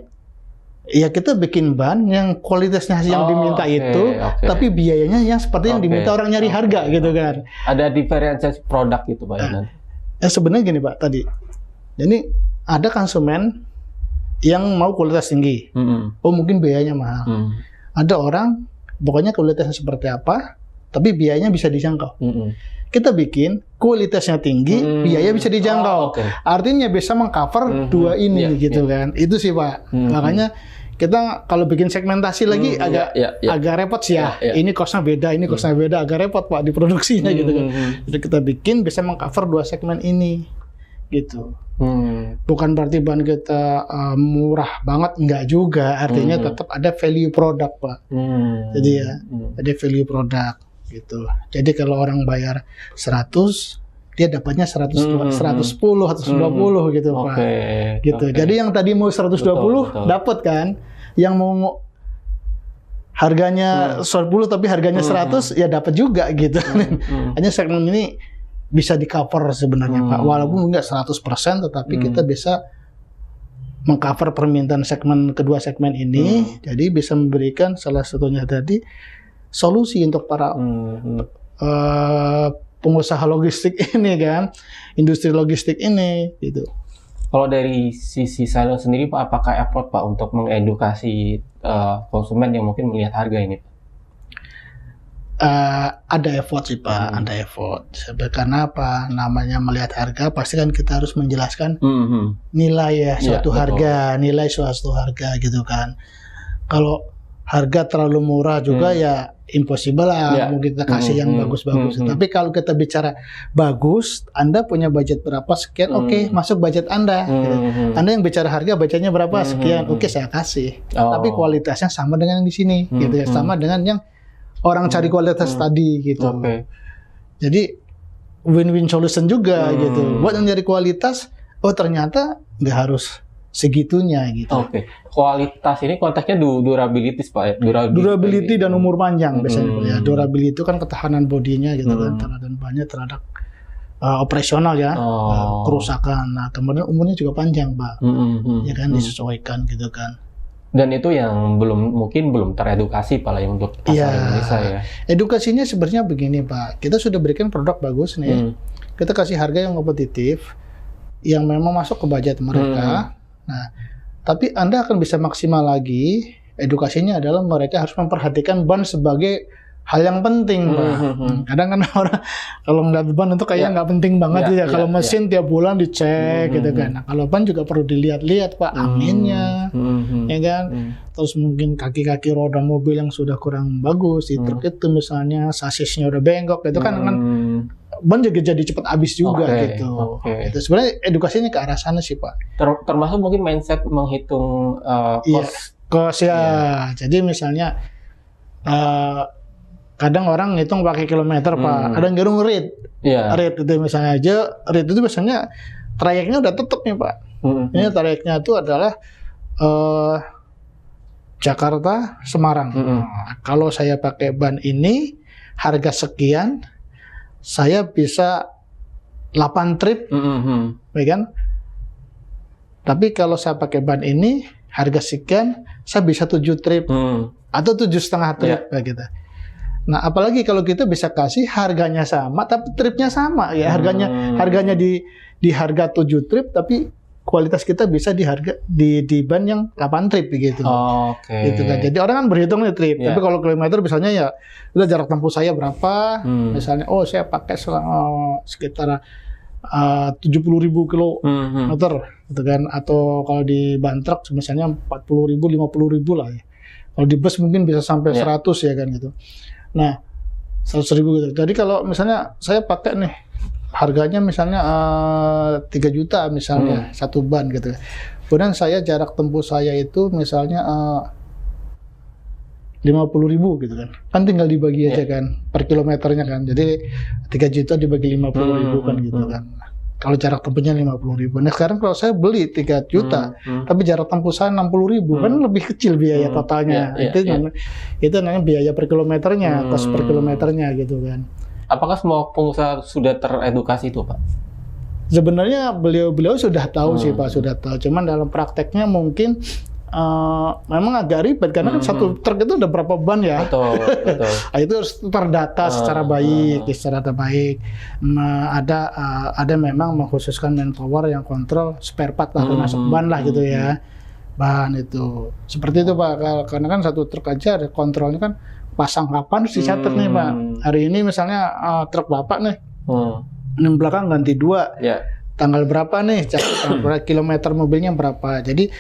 Ya kita bikin ban yang kualitasnya yang diminta itu, tapi biayanya yang seperti yang diminta orang nyari harga gitu kan. Ada diferensiasi produk gitu Pak Yonan. Sebenarnya gini Pak tadi, jadi ada konsumen yang mau kualitas tinggi, oh mungkin biayanya mahal. Ada orang pokoknya kualitasnya seperti apa, tapi biayanya bisa dijangkau. Kita bikin kualitasnya tinggi, biaya bisa dijangkau. Artinya bisa mengcover dua ini gitu kan. Itu sih Pak. Makanya kita kalau bikin segmentasi lagi agak repot sih ya. Ini costnya beda, ini costnya beda, agak repot Pak di produksinya gitu kan. Jadi kita bikin bisa mengcover dua segmen ini gitu. Bukan berarti bahan kita murah banget, enggak juga. Artinya tetap ada value produk Pak. Jadi ya ada value produk gitu. Jadi kalau orang bayar 100, dia dapatnya 110, 120 gitu Pak. Gitu. Jadi yang tadi mau 120 dapat kan, yang mau harganya 10 tapi harganya 100 ya dapat juga gitu. Hanya segmen ini bisa di cover sebenarnya Pak. Walaupun enggak 100% tetapi kita bisa mengcover permintaan segmen kedua segmen ini. Jadi bisa memberikan salah satunya tadi solusi untuk para pengusaha logistik ini kan, industri logistik ini gitu. Kalau dari sisi Cylon sendiri Pak, apakah effort Pak untuk mengedukasi konsumen yang mungkin melihat harga ini? Ada effort sih Pak, ada effort. Karena apa? Namanya melihat harga, pasti kan kita harus menjelaskan nilai ya suatu harga, nilai suatu harga gitu kan. Kalau harga terlalu murah juga ya impossible lah, mau kita kasih yang bagus-bagus. Tapi kalau kita bicara bagus, Anda punya budget berapa sekian, oke, masuk budget Anda. Gitu. Anda yang bicara harga, budgetnya berapa sekian, oke saya kasih. Tapi kualitasnya sama dengan yang di sini, gitu ya, sama dengan yang orang cari kualitas tadi, gitu. Jadi win-win solution juga, gitu. Buat yang nyari kualitas, oh ternyata nggak harus segitunya gitu. Kualitas ini konteksnya durability Pak ya? Durability dan umur panjang biasanya ya. Durability itu kan ketahanan bodinya gitu kan, dan banyak terhadap operasional ya, kerusakan. Nah kemudian umurnya juga panjang Pak, ya kan disesuaikan gitu kan. Dan itu yang mungkin belum teredukasi Pak lah untuk pasar Indonesia ya. Edukasinya sebenarnya begini Pak, kita sudah berikan produk bagus nih, kita kasih harga yang kompetitif, yang memang masuk ke budget mereka. Nah, tapi Anda akan bisa maksimal lagi. Edukasinya adalah mereka harus memperhatikan ban sebagai hal yang penting, Pak. Kadang kan orang kalau ngeliat ban itu kayak nggak penting banget ya. Kalau mesin tiap bulan dicek gitu kan. Nah, kalau ban juga perlu dilihat-lihat, Pak, aminnya, ya kan. Terus mungkin kaki-kaki roda mobil yang sudah kurang bagus, di truk itu misalnya sasisnya udah bengkok, itu kan ban juga jadi cepat habis juga gitu. Itu sebenarnya edukasinya ke arah sana sih Pak. Termasuk mungkin mindset menghitung cost ya. Jadi misalnya kadang orang ngitung pakai kilometer Pak. Ada yang ngitung rate. Rate itu misalnya aja, rate itu biasanya trayeknya udah tetap nih Pak. Ini trayeknya itu adalah Jakarta Semarang. Nah, kalau saya pakai ban ini harga sekian, saya bisa 8 trip, ya kan? Tapi kalau saya pakai ban ini, harga sekian, saya bisa 7 trip, atau 7,5 trip, kayak gitu. Nah, apalagi kalau kita bisa kasih harganya sama, tapi tripnya sama, ya harganya di harga 7 trip, tapi kualitas kita bisa di harga di ban yang 8 trip begitu. Gitu kan. Jadi orang kan berhitung nih trip. Tapi kalau kilometer misalnya ya udah jarak tempuh saya berapa? Misalnya saya pakai sekitar 70.000 kilometer gitu kan, atau kalau di ban truk misalnya 40.000, 50.000 lah ya. Kalau di bus mungkin bisa sampai 100 ya kan gitu. Nah, 100.000 gitu. Jadi kalau misalnya saya pakai nih harganya misalnya 3 juta misalnya satu ban gitu. Kemudian saya jarak tempuh saya itu misalnya 50.000 gitu kan. Kan tinggal dibagi aja kan per kilometernya kan. Jadi 3 juta dibagi 50.000 kan gitu kan. Kalau jarak tempuhnya 50.000. Nah sekarang kalau saya beli 3 juta, tapi jarak tempuh saya 60.000 kan lebih kecil biaya totalnya. Itu namanya biaya per kilometernya, cost per kilometernya gitu kan. Apakah semua pengusaha sudah teredukasi itu, Pak? Sebenarnya beliau sudah tahu sih Pak, sudah tahu. Cuman dalam prakteknya mungkin memang agak ribet karena kan satu truk itu ada berapa ban ya. Betul, betul. Itu harus terdata secara baik, secara terbaik. Nah, ada memang mengkhususkan manpower yang kontrol spare part lah, termasuk ban lah gitu ya. Ban itu. Seperti itu Pak, karena kan satu truk aja ada kontrolnya kan pasang kapan harus dicatat nih Pak. Hari ini misalnya truk Bapak nih, yang belakang ganti 2. Ya. Tanggal berapa nih, berapa kilometer mobilnya berapa. Jadi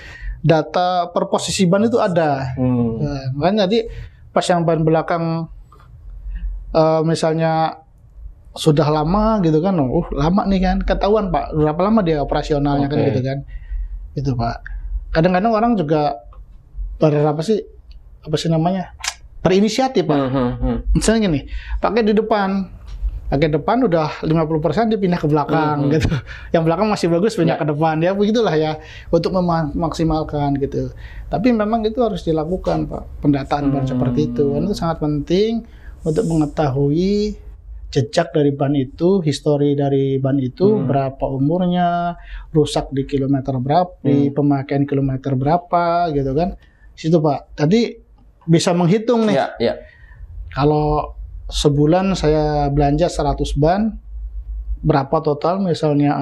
data per posisi ban itu ada. Nah, makanya jadi pas yang ban belakang misalnya sudah lama gitu kan, lama nih kan, ketahuan Pak berapa lama dia operasionalnya kan gitu kan. Itu Pak. Kadang-kadang orang juga apa sih namanya, berinisiatif Pak. Misalnya gini, pakai depan udah 50% dia pindah ke belakang gitu. Yang belakang masih bagus pindah ke depan, ya begitulah ya untuk memaksimalkan gitu. Tapi memang itu harus dilakukan Pak, pendataan ban seperti itu. Itu sangat penting untuk mengetahui jejak dari ban itu, histori dari ban itu, berapa umurnya, rusak di kilometer berapa, di pemakaian kilometer berapa gitu kan. Situ Pak. Tadi bisa menghitung nih. Kalau sebulan saya belanja 100 ban, berapa total misalnya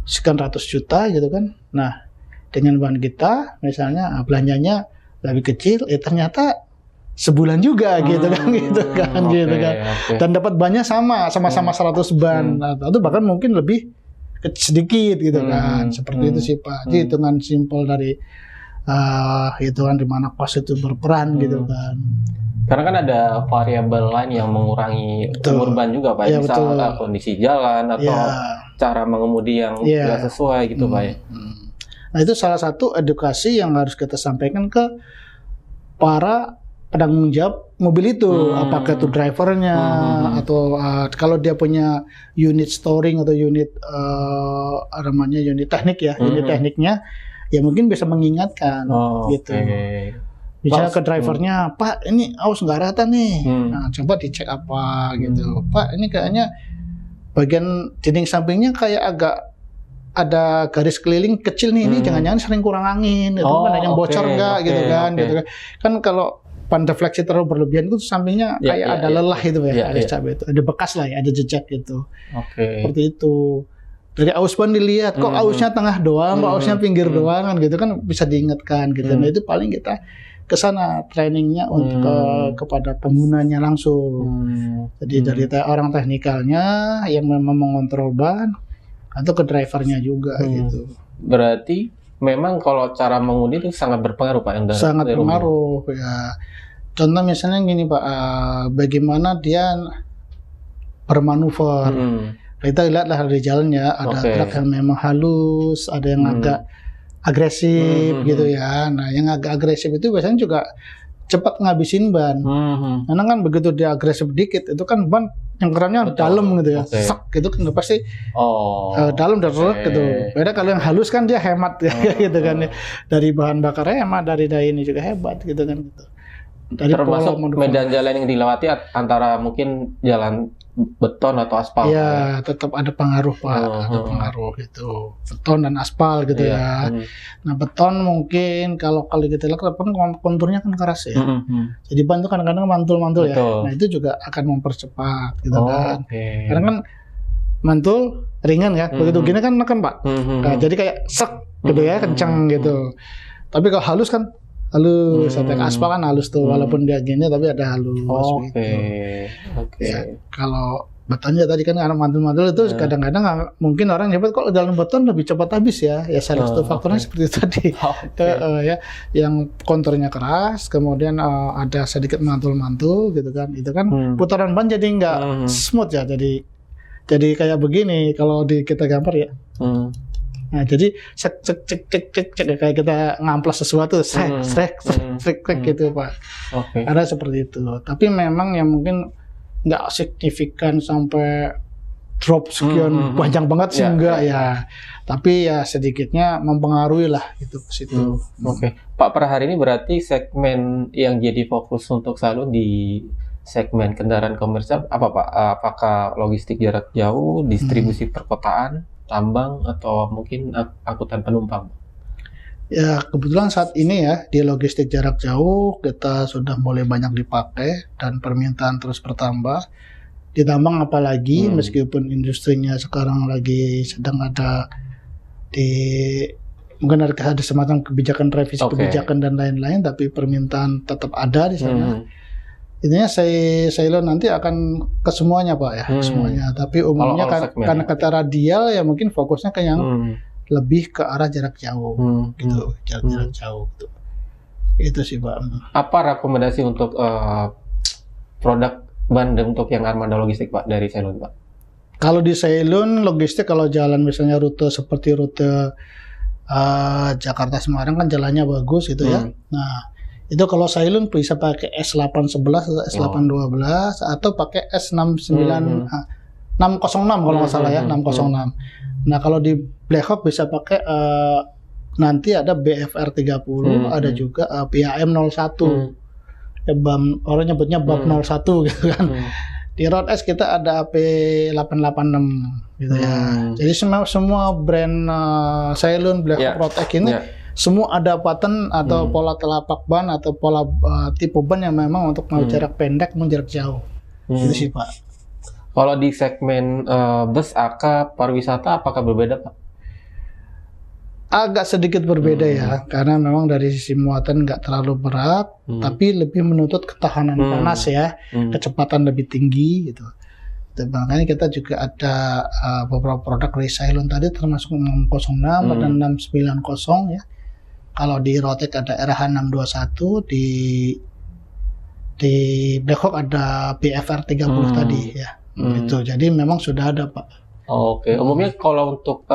sekian ratus juta gitu kan. Nah, dengan ban kita misalnya belanjanya lebih kecil, ternyata sebulan juga gitu kan. Dan dapat bannya sama-sama 100 ban atau bahkan mungkin lebih sedikit gitu kan. Seperti itu sih Pak. Jadi hitungan simpel dari hitungan di mana kos itu berperan gitu kan. Karena kan ada variabel lain yang mengurangi umur ban juga Pak, misalnya kondisi jalan atau cara mengemudi yang tidak sesuai gitu Pak ya. Nah itu salah satu edukasi yang harus kita sampaikan ke para penanggung jawab mobil itu, apakah itu drivernya atau kalau dia punya unit storing atau unit namanya unit teknik ya, unit tekniknya ya mungkin bisa mengingatkan gitu. Misalnya ke drivernya, Pak ini aus nggak rata nih, nah coba dicek apa gitu. Pak ini kayaknya bagian dinding sampingnya kayak agak ada garis keliling kecil nih, ini jangan-jangan sering kurang angin, itu kan ada yang bocor nggak gitu kan. Gitu kan. Kan kalau ban defleksi terlalu berlebihan itu sampingnya kayak ada lelah itu ya, ada cabai itu, ada bekas lah ya, ada jejak gitu. Seperti itu. Dari aus ban dilihat, kok ausnya tengah doang, kok ausnya pinggir doang kan gitu kan bisa diingatkan gitu. Nah itu paling kita ke sana trainingnya untuk kepada penggunanya langsung. Jadi dari orang teknikalnya yang memang mengontrol ban atau ke drivernya juga gitu. Berarti memang kalau cara mengundi itu sangat berpengaruh Pak yang sangat berpengaruh ya. Contoh misalnya gini Pak, bagaimana dia bermanuver. Kita lihatlah di jalannya ada truk yang memang halus, ada yang agak agresif gitu ya. Nah, yang agak agresif itu biasanya juga cepat ngabisin ban. Karena kan begitu dia agresif dikit, itu kan ban yang kerannya dalam gitu ya. Sak gitu kan pasti dalam dan rusak gitu. Beda kalau yang halus kan dia hemat gitu kan. Dari bahan bakar hemat, dari daya ini juga hebat gitu kan gitu. Dari termasuk medan jalan yang dilewati antara mungkin jalan beton atau aspal. Iya, tetap ada pengaruh Pak, ada pengaruh gitu. Beton dan aspal gitu ya. Nah beton mungkin kalau kita lihat konturnya kan keras ya. Jadi ban itu kadang-kadang mantul-mantul ya. Nah itu juga akan mempercepat gitu kan. Karena kan mantul ringan ya. Begitu gini kan neken Pak. Nah, jadi kayak sek gitu ya, kencang gitu. Tapi kalau halus kan halus, sampai aspal kan halus tuh, walaupun dia gini tapi ada halus. Ya, kalau betonnya tadi kan karena mantul-mantul itu kadang-kadang mungkin orang nyebut kok dalam beton lebih cepat habis ya. Ya salah satu faktornya seperti tadi. Ya, yang konturnya keras, kemudian ada sedikit mantul-mantul gitu kan. Itu kan putaran ban jadi nggak smooth ya. Jadi kayak begini kalau kita gambar ya. Nah, jadi cek kayak kita ngamplas sesuatu, strek gitu Pak. Ada seperti itu. Tapi memang yang mungkin nggak signifikan sampai drop sekian panjang banget sih enggak ya. Tapi ya sedikitnya mempengaruhi lah gitu ke situ. Pak, per hari ini berarti segmen yang jadi fokus untuk Salon di segmen kendaraan komersial apa Pak? Apakah logistik jarak jauh, distribusi perkotaan, tambang, atau mungkin angkutan penumpang? Ya, kebetulan saat ini ya di logistik jarak jauh kita sudah mulai banyak dipakai dan permintaan terus bertambah. Di tambang apalagi, meskipun industrinya sekarang lagi sedang ada mungkin ada semacam kebijakan revisi kebijakan dan lain-lain, tapi permintaan tetap ada di sana. Intinya Ceylon nanti akan ke semuanya Pak ya, semuanya. Tapi umumnya karena kata radial ya mungkin fokusnya ke yang lebih ke arah jarak jauh, gitu, jarak jauh. Gitu. Itu sih Pak. Apa rekomendasi untuk produk ban untuk yang armada logistik Pak dari Ceylon Pak? Kalau di Ceylon logistik, kalau jalan misalnya rute seperti rute Jakarta Semarang kan jalannya bagus gitu ya. Nah itu kalau Ceylon bisa pakai S811 atau S812 atau pakai S606 kalau nggak salah ya, 606. Nah kalau di Black Hawk bisa pakai nanti ada BFR 30, ada juga PAM 01. Ya, orang nyebutnya BAP 01 gitu kan. Di Road S kita ada AP 886 gitu ya. Jadi semua brand Ceylon, Black Hawk, Road X ini semua ada pattern atau pola telapak ban atau pola tipe ban yang memang untuk mau jarak pendek, mau jarak jauh. Itu sih Pak. Kalau di segmen bus, AK, pariwisata, apakah berbeda Pak? Agak sedikit berbeda ya, karena memang dari sisi muatan nggak terlalu berat, tapi lebih menuntut ketahanan panas ya, kecepatan lebih tinggi gitu. Makanya kita juga ada beberapa produk dari Ceylon tadi, termasuk 606 dan 690 ya. Kalau di Rotek ada RH621, di Black Hawk ada BFR 30 tadi ya. Gitu. Jadi memang sudah ada Pak. Oke. Umumnya kalau untuk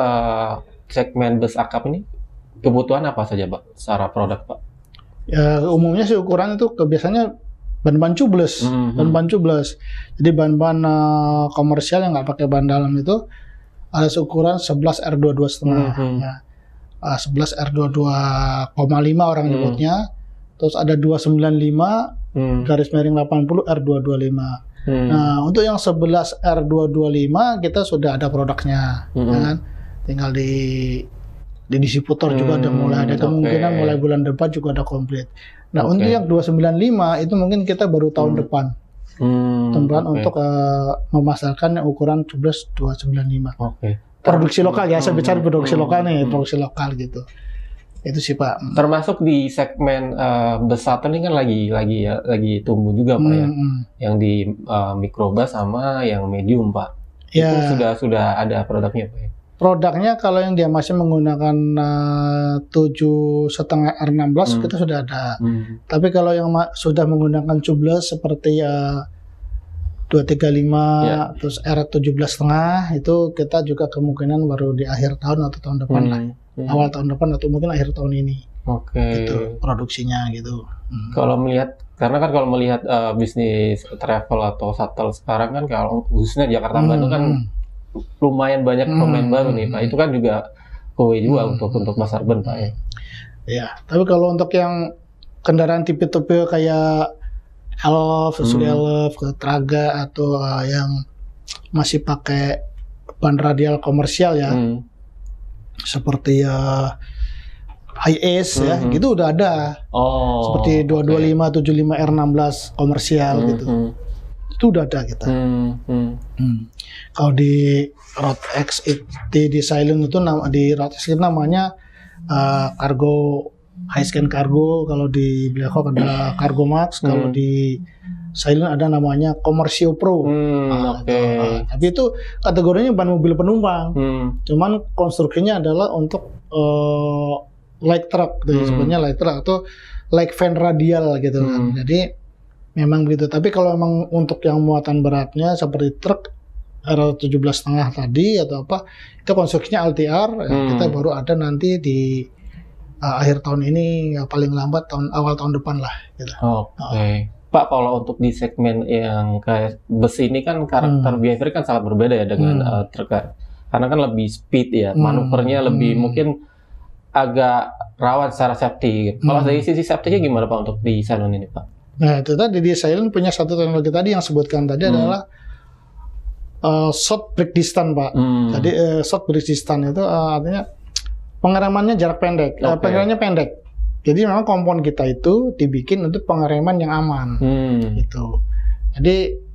segmen bus akap ini kebutuhan apa saja Pak secara produk Pak? Ya umumnya sih ukuran itu biasanya ban-ban tubeless, ban-ban tubeless. Jadi ban-ban komersial yang nggak pakai ban dalam itu ada seukuran 11 R22 setengah. Ya. 11 R22,5 orang nyebutnya. Terus ada 295 garis miring 80 R225. Nah, untuk yang 11 R225 kita sudah ada produknya, kan? Tinggal di distributor juga udah mulai ada, kemungkinan mulai bulan depan juga ada komplit. Nah, untuk yang 295 itu mungkin kita baru tahun depan. Untuk memasarkan yang ukuran 11 295. Produksi lokal ya, saya bicara produksi lokal nih, produksi lokal gitu. Itu sih Pak. Termasuk di segmen besar ini kan lagi tumbuh juga Pak ya. Yang di mikrobus sama yang medium Pak. Ya. Itu sudah ada produknya Pak ya. Produknya kalau yang dia masih menggunakan 7,5 R16 kita sudah ada. Tapi kalau yang sudah menggunakan tubeless seperti 235 terus R17,5 itu kita juga kemungkinan baru di akhir tahun atau tahun depan lah. Awal tahun depan atau mungkin akhir tahun ini. Gitu produksinya gitu. Kalau melihat, karena kan kalau melihat bisnis travel atau shuttle sekarang kan kalau khususnya Jakarta Bandung kan lumayan banyak pemain baru nih Pak. Itu kan juga kue juga untuk pasar ban Pak ya. Ya, tapi kalau untuk yang kendaraan tipe-tipe kayak Elf, Suzuki Elf, Traga atau yang masih pakai ban radial komersial ya. Seperti Hi-Ace ya, gitu udah ada. Seperti 225 75 R16 komersial gitu. Itu udah ada kita. Kalau di Road X di Ceylon itu di Road X itu namanya Cargo High Scan Cargo, kalau di Black Hawk ada Cargo Max, kalau di Ceylon ada namanya Commercio Pro. Tapi itu kategorinya ban mobil penumpang. Cuman konstruksinya adalah untuk light truck, sebenarnya light truck atau light van radial gitu kan. Jadi memang begitu. Tapi kalau memang untuk yang muatan beratnya seperti truk R17,5 tadi atau apa, itu konstruksinya LTR, kita baru ada nanti di akhir tahun ini, paling lambat awal tahun depan lah. Gitu. Pak, kalau untuk di segmen yang kayak bus ini kan karakter behavior kan sangat berbeda ya dengan truk. Karena kan lebih speed ya, manuvernya lebih mungkin agak rawan secara safety. Kalau dari sisi safety-nya gimana Pak untuk di Ceylon ini Pak? Nah, itu tadi di Cylon punya satu teknologi tadi yang sebutkan tadi adalah short break distance, Pak. Jadi short break distance itu artinya pengeremannya jarak pendek, pengeremannya pendek. Jadi memang kompon kita itu dibikin untuk pengereman yang aman, gitu. Jadi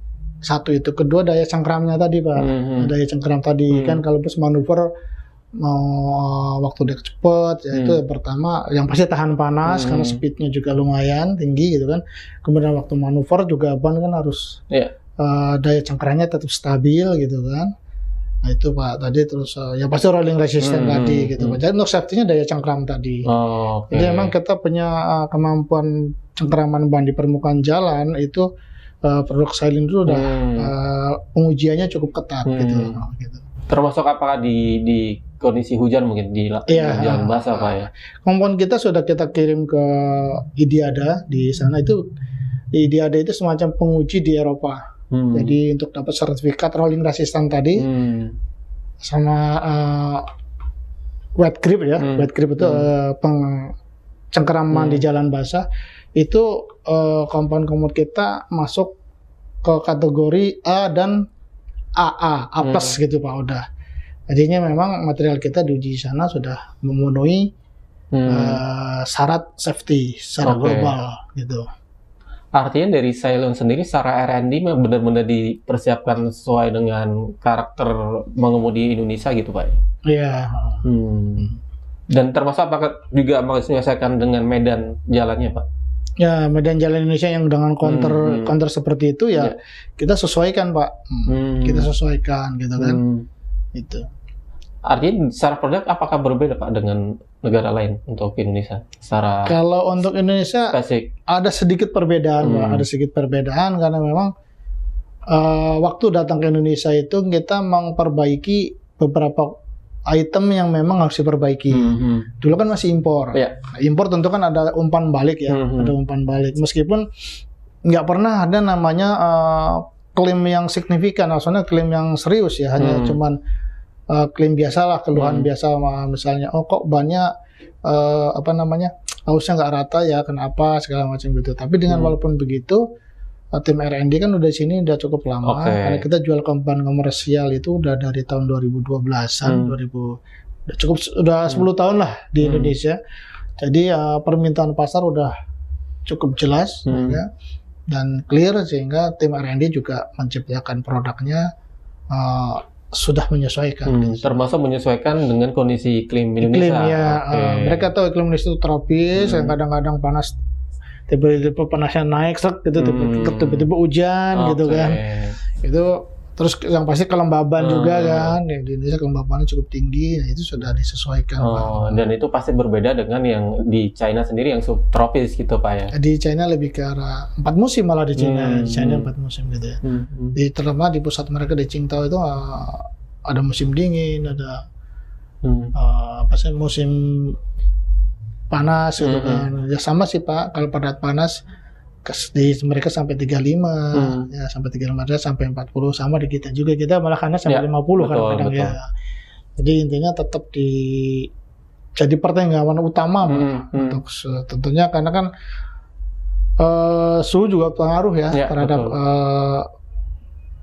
satu itu, kedua daya cengkramnya tadi, Pak. Daya cengkram tadi kan kalau pas manuver mau waktu dia cepet, ya itu pertama yang pasti tahan panas karena speednya juga lumayan tinggi gitu kan. Kemudian waktu manuver juga ban kan harus daya cengkramnya tetap stabil gitu kan. Nah itu Pak tadi, terus ya pasti rolling resistant tadi gitu Pak. Jadi untuk safety-nya daya cengkram tadi. Jadi memang kita punya kemampuan cengkraman ban di permukaan jalan itu produk Cylon itu udah pengujiannya cukup ketat gitu. Termasuk apakah di kondisi hujan mungkin di jalan basah Pak ya? Kompon kita sudah kita kirim ke IDIADA di sana. Itu IDIADA itu semacam penguji di Eropa. Jadi untuk dapat sertifikat rolling resistant tadi sama wet grip ya, wet grip itu cengkeraman di jalan basah itu kompon-kompon kita masuk ke kategori A dan AA, A plus gitu Pak udah. Jadinya memang material kita diuji di sana sudah memenuhi syarat safety secara global gitu. Artinya dari Cylon sendiri secara R&D benar-benar dipersiapkan sesuai dengan karakter mengemudi Indonesia gitu Pak? Iya. Dan termasuk apakah juga menyesuaikan dengan medan jalannya Pak? Ya medan jalan Indonesia yang dengan counter seperti itu ya kita sesuaikan Pak. Kita sesuaikan gitu kan. Itu. Artinya secara produk apakah berbeda Pak dengan negara lain untuk Indonesia? Kalau untuk Indonesia spesifik ada sedikit perbedaan Pak, ada sedikit perbedaan karena memang waktu datang ke Indonesia itu kita memperbaiki beberapa item yang memang harus diperbaiki. Dulu kan masih impor. Impor tentu kan ada umpan balik ya, ada umpan balik. Meskipun nggak pernah ada namanya klaim yang signifikan, maksudnya klaim yang serius ya, hanya cuman klaim biasa lah, keluhan biasa, misalnya kok banyak hausnya nggak rata ya, kenapa segala macam gitu. Tapi dengan walaupun begitu tim R&D kan udah di sini udah cukup lama karena kita jual kompan komersial itu udah dari tahun 2012-an, udah 10 tahun lah di Indonesia. Jadi permintaan pasar udah cukup jelas ya, dan clear sehingga tim R&D juga menciptakan produknya sudah menyesuaikan. Termasuk menyesuaikan dengan kondisi iklim Indonesia. Mereka tahu iklim Indonesia itu tropis, yang kadang-kadang panas, tiba-tiba panasnya naik, gitu, tiba-tiba hujan, gitu kan. Itu terus yang pasti kelembaban juga kan. Di Indonesia kelembabannya cukup tinggi, nah itu sudah disesuaikan. Dan itu pasti berbeda dengan yang di China sendiri yang subtropis gitu Pak ya. Di China lebih ke arah 4 musim malah di China. Di China 4 musim gitu ya. Terutama di pusat mereka di Qingdao itu ada musim dingin, ada musim panas gitu kan. Ya sama sih Pak, kalau pada panas di mereka sampai 35 ya, sampai 35 sampai 40, sama di kita juga, kita malah karena sampai 50 kadang-kadang ya. Jadi intinya tetap jadi pertimbangan utama untuk tentunya, karena kan suhu juga pengaruh ya terhadap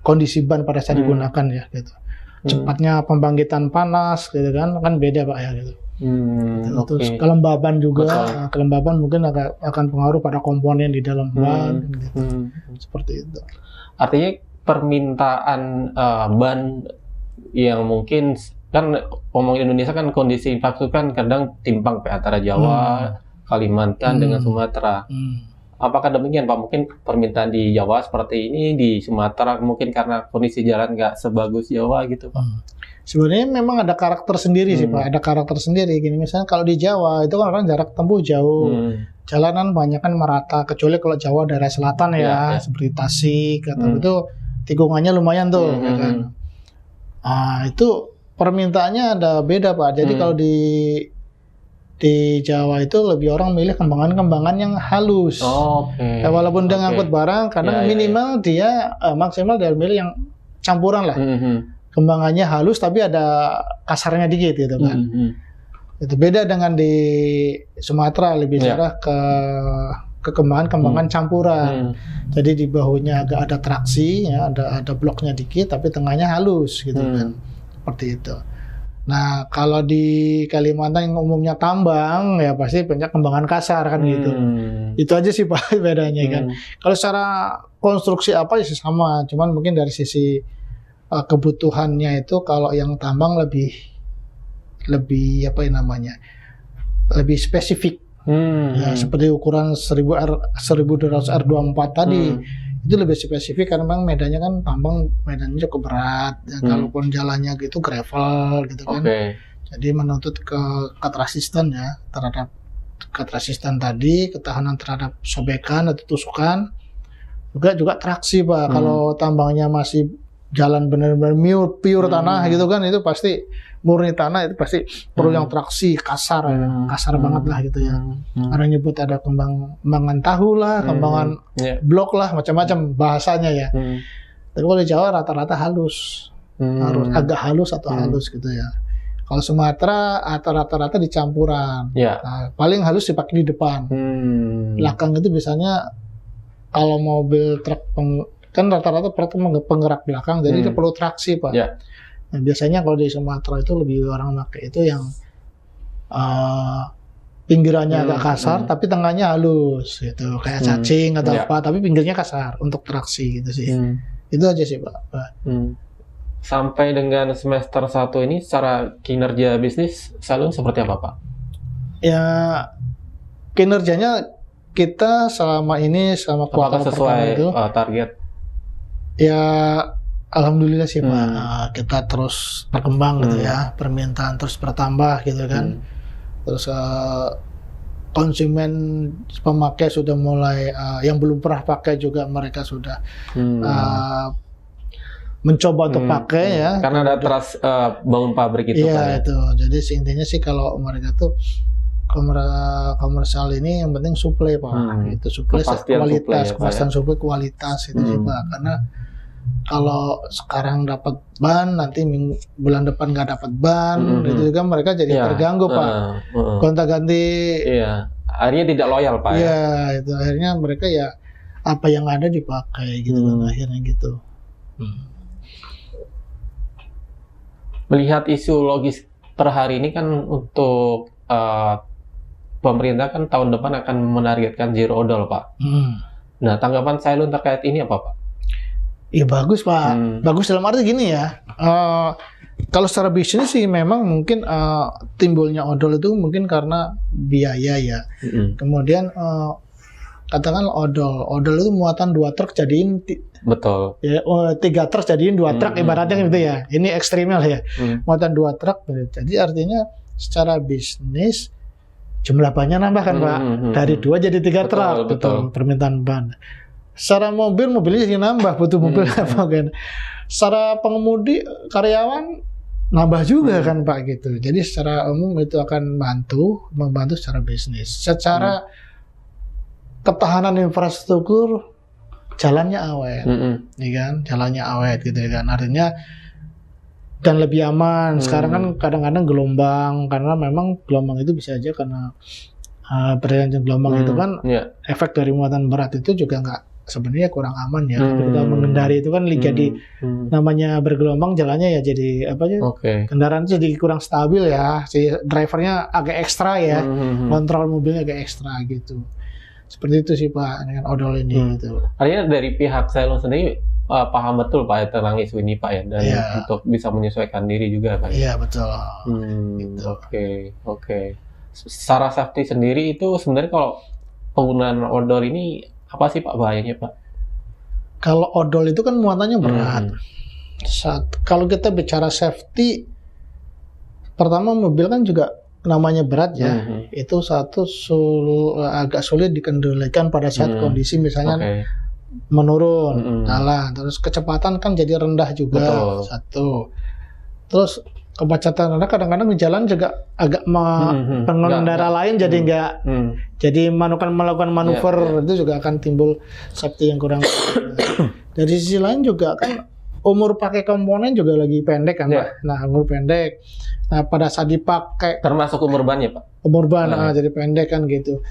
kondisi ban pada saat digunakan ya gitu. Cepatnya pembangkitan panas gitu kan beda Pak ya gitu. Terus kelembaban juga, kelembaban mungkin akan pengaruh pada komponen di dalam ban gitu. Seperti itu. Artinya permintaan ban yang mungkin kan ngomong Indonesia kan kondisi infrastruktur kan kadang timpang antara Jawa, Kalimantan dengan Sumatera. Apakah demikian Pak? Mungkin permintaan di Jawa seperti ini, di Sumatera mungkin karena kondisi jalan nggak sebagus Jawa gitu Pak? Sebenarnya memang ada karakter sendiri sih Pak, ada karakter sendiri. Gini misalnya kalau di Jawa itu kan orang jarak tempuh jauh, jalanan banyak kan merata, kecuali kalau Jawa daerah selatan ya, seperti Tasik atau itu tikungannya lumayan tuh, ya kan. Itu permintaannya ada beda Pak. Jadi kalau di Jawa itu lebih orang milih kembangan-kembangan yang halus. Ya, walaupun dia ngangkut barang, karena minimal dia maksimal dia milih yang campuran lah. Kembangannya halus tapi ada kasarnya dikit gitu kan. Itu beda dengan di Sumatera, lebih cerah ke kembangan campuran. Jadi di bahunya agak ada traksi, ya, ada bloknya dikit, tapi tengahnya halus gitu kan, seperti itu. Nah kalau di Kalimantan yang umumnya tambang, ya pasti banyak kembangan kasar kan gitu. Itu aja sih Pak bedanya kan. Kalau secara konstruksi apa ya sama, cuman mungkin dari sisi kebutuhannya itu kalau yang tambang lebih apa ya namanya, lebih spesifik. Ya, seperti ukuran 1200 R24 tadi itu lebih spesifik karena memang medannya kan tambang, medannya cukup berat ya, kalaupun jalannya gitu gravel gitu kan. Jadi menuntut resisten ya, terhadap resisten tadi, ketahanan terhadap sobekan atau tusukan, juga traksi Pak. Kalau tambangnya masih jalan benar-benar pure tanah gitu kan, itu pasti murni tanah, itu pasti perlu yang traksi kasar banget lah gitu ya. Ada nyebut ada kembangan tahu lah, kembangan blok lah, macam-macam bahasanya ya. Tapi kalau di Jawa rata-rata halus, harus agak halus atau halus gitu ya. Kalau Sumatera rata-rata di campuran. Nah, paling halus dipakai di depan. Belakang itu biasanya kalau mobil truk kan rata-rata penggerak belakang, jadi itu perlu traksi Pak. Nah, biasanya kalau di Sumatera itu lebih orang pakai itu yang pinggirannya agak kasar, tapi tengahnya halus gitu, kayak cacing atau apa, tapi pinggirnya kasar untuk traksi gitu sih. Itu aja sih Pak. Sampai dengan semester 1 ini secara kinerja bisnis Sailun seperti apa Pak? Ya kinerjanya kita selama kuartal pertama itu target? Ya alhamdulillah sih Pak, kita terus berkembang gitu ya, permintaan terus bertambah gitu kan. Terus konsumen pemakai sudah mulai yang belum pernah pakai juga mereka sudah mencoba untuk pakai ya. Karena ada trust bangun pabrik itu kan. Iya itu. Jadi intinya sih kalau mereka tuh komersial ini yang penting suplai Pak. Itu suplai kualitas, kepastian suplai kualitas itu sih Pak. Karena kalau sekarang dapat ban, nanti bulan depan nggak dapat ban, itu juga mereka jadi terganggu Pak. Gonta-ganti. Iya. Akhirnya tidak loyal Pak. Iya, itu akhirnya mereka ya apa yang ada dipakai gitu kan akhirnya gitu. Melihat isu logis per hari ini kan untuk pemerintah kan tahun depan akan menargetkan zero odol Pak. Nah tanggapan Sailun terkait ini apa Pak? Iya bagus Pak, bagus dalam arti gini ya. Kalau secara bisnis sih memang mungkin timbulnya odol itu mungkin karena biaya ya. Kemudian katakan odol itu muatan 2 truk jadiin betul. Ya, 3 truk jadiin 2 truk ibaratnya gitu ya. Ini ekstrimnya ya. Muatan 2 truk. Jadi artinya secara bisnis jumlah bannya nambah kan Pak. Dari 2 jadi 3 truk betul. Permintaan ban. Secara mobilnya jadi nambah, butuh mobil apa kan. Secara pengemudi karyawan nambah juga kan Pak gitu. Jadi secara umum itu akan membantu secara bisnis. Secara ketahanan infrastruktur jalannya awet, ya kan? Jalannya awet gitu ya kan. Artinya dan lebih aman. Sekarang kan kadang-kadang gelombang, karena memang gelombang itu bisa aja karena pergantian gelombang itu kan efek dari muatan berat itu juga nggak sebenarnya kurang aman ya. Kita mengendari itu kan jadi namanya bergelombang jalannya ya jadi apa ya? Kendaraan itu jadi kurang stabil ya. Si drivernya agak ekstra ya. Kontrol mobilnya agak ekstra gitu. Seperti itu sih Pak dengan odol ini gitu. Artinya dari pihak Sailun sendiri paham betul Pak tentang isu ini Pak ya, dan untuk bisa menyesuaikan diri juga Pak. Iya betul. Gitu. Oke. Secara safety sendiri itu sebenarnya kalau penggunaan odol ini apa sih Pak bahayanya Pak? Kalau odol itu kan muatannya berat. Kalau kita bicara safety, pertama mobil kan juga namanya berat ya. Itu agak sulit dikendalikan pada saat kondisi misalnya menurun, jalan. Terus kecepatan kan jadi rendah juga. Satu. Terus kecepatan rendah kadang-kadang di jalan juga agak pengendara lain jadi nggak jadi melakukan manuver itu juga akan timbul safety yang kurang. Dari sisi lain juga kan umur pakai komponen juga lagi pendek kan Pak. Nah umur pendek. Nah pada saat dipakai termasuk umur ban ya Pak? Umur ban jadi pendek kan gitu.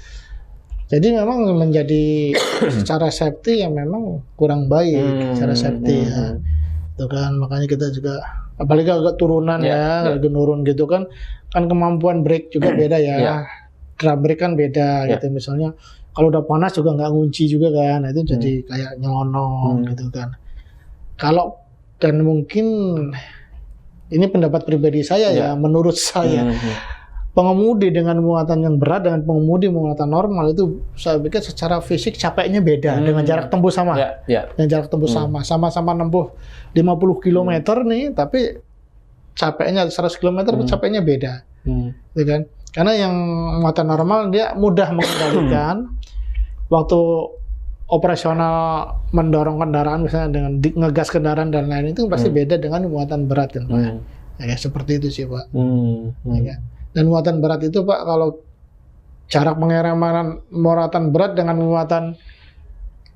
Jadi memang menjadi secara safety yang memang kurang baik secara safety ya. Itu kan makanya kita juga apalagi agak turunan lagi nurun gitu kan kemampuan brake juga beda ya. Drum brake kan beda gitu misalnya kalau udah panas juga nggak ngunci juga kan. Nah, itu jadi kayak nyelonong gitu kan. Kalau dan mungkin ini pendapat pribadi saya ya menurut saya pengemudi dengan muatan yang berat dengan pengemudi muatan normal itu saya pikir secara fisik capeknya beda dengan jarak tempuh sama. Dengan jarak tempuh sama-sama nempuh 50 km nih tapi capeknya 100 km capeknya beda. Gitu kan? Karena yang muatan normal dia mudah mengendalikan waktu operasional mendorong kendaraan misalnya dengan ngegas kendaraan dan lain itu pasti beda dengan muatan berat kan Pak. Ya, seperti itu sih Pak. Ya, kan? Dan muatan berat itu Pak kalau jarak pengereman muatan berat dengan muatan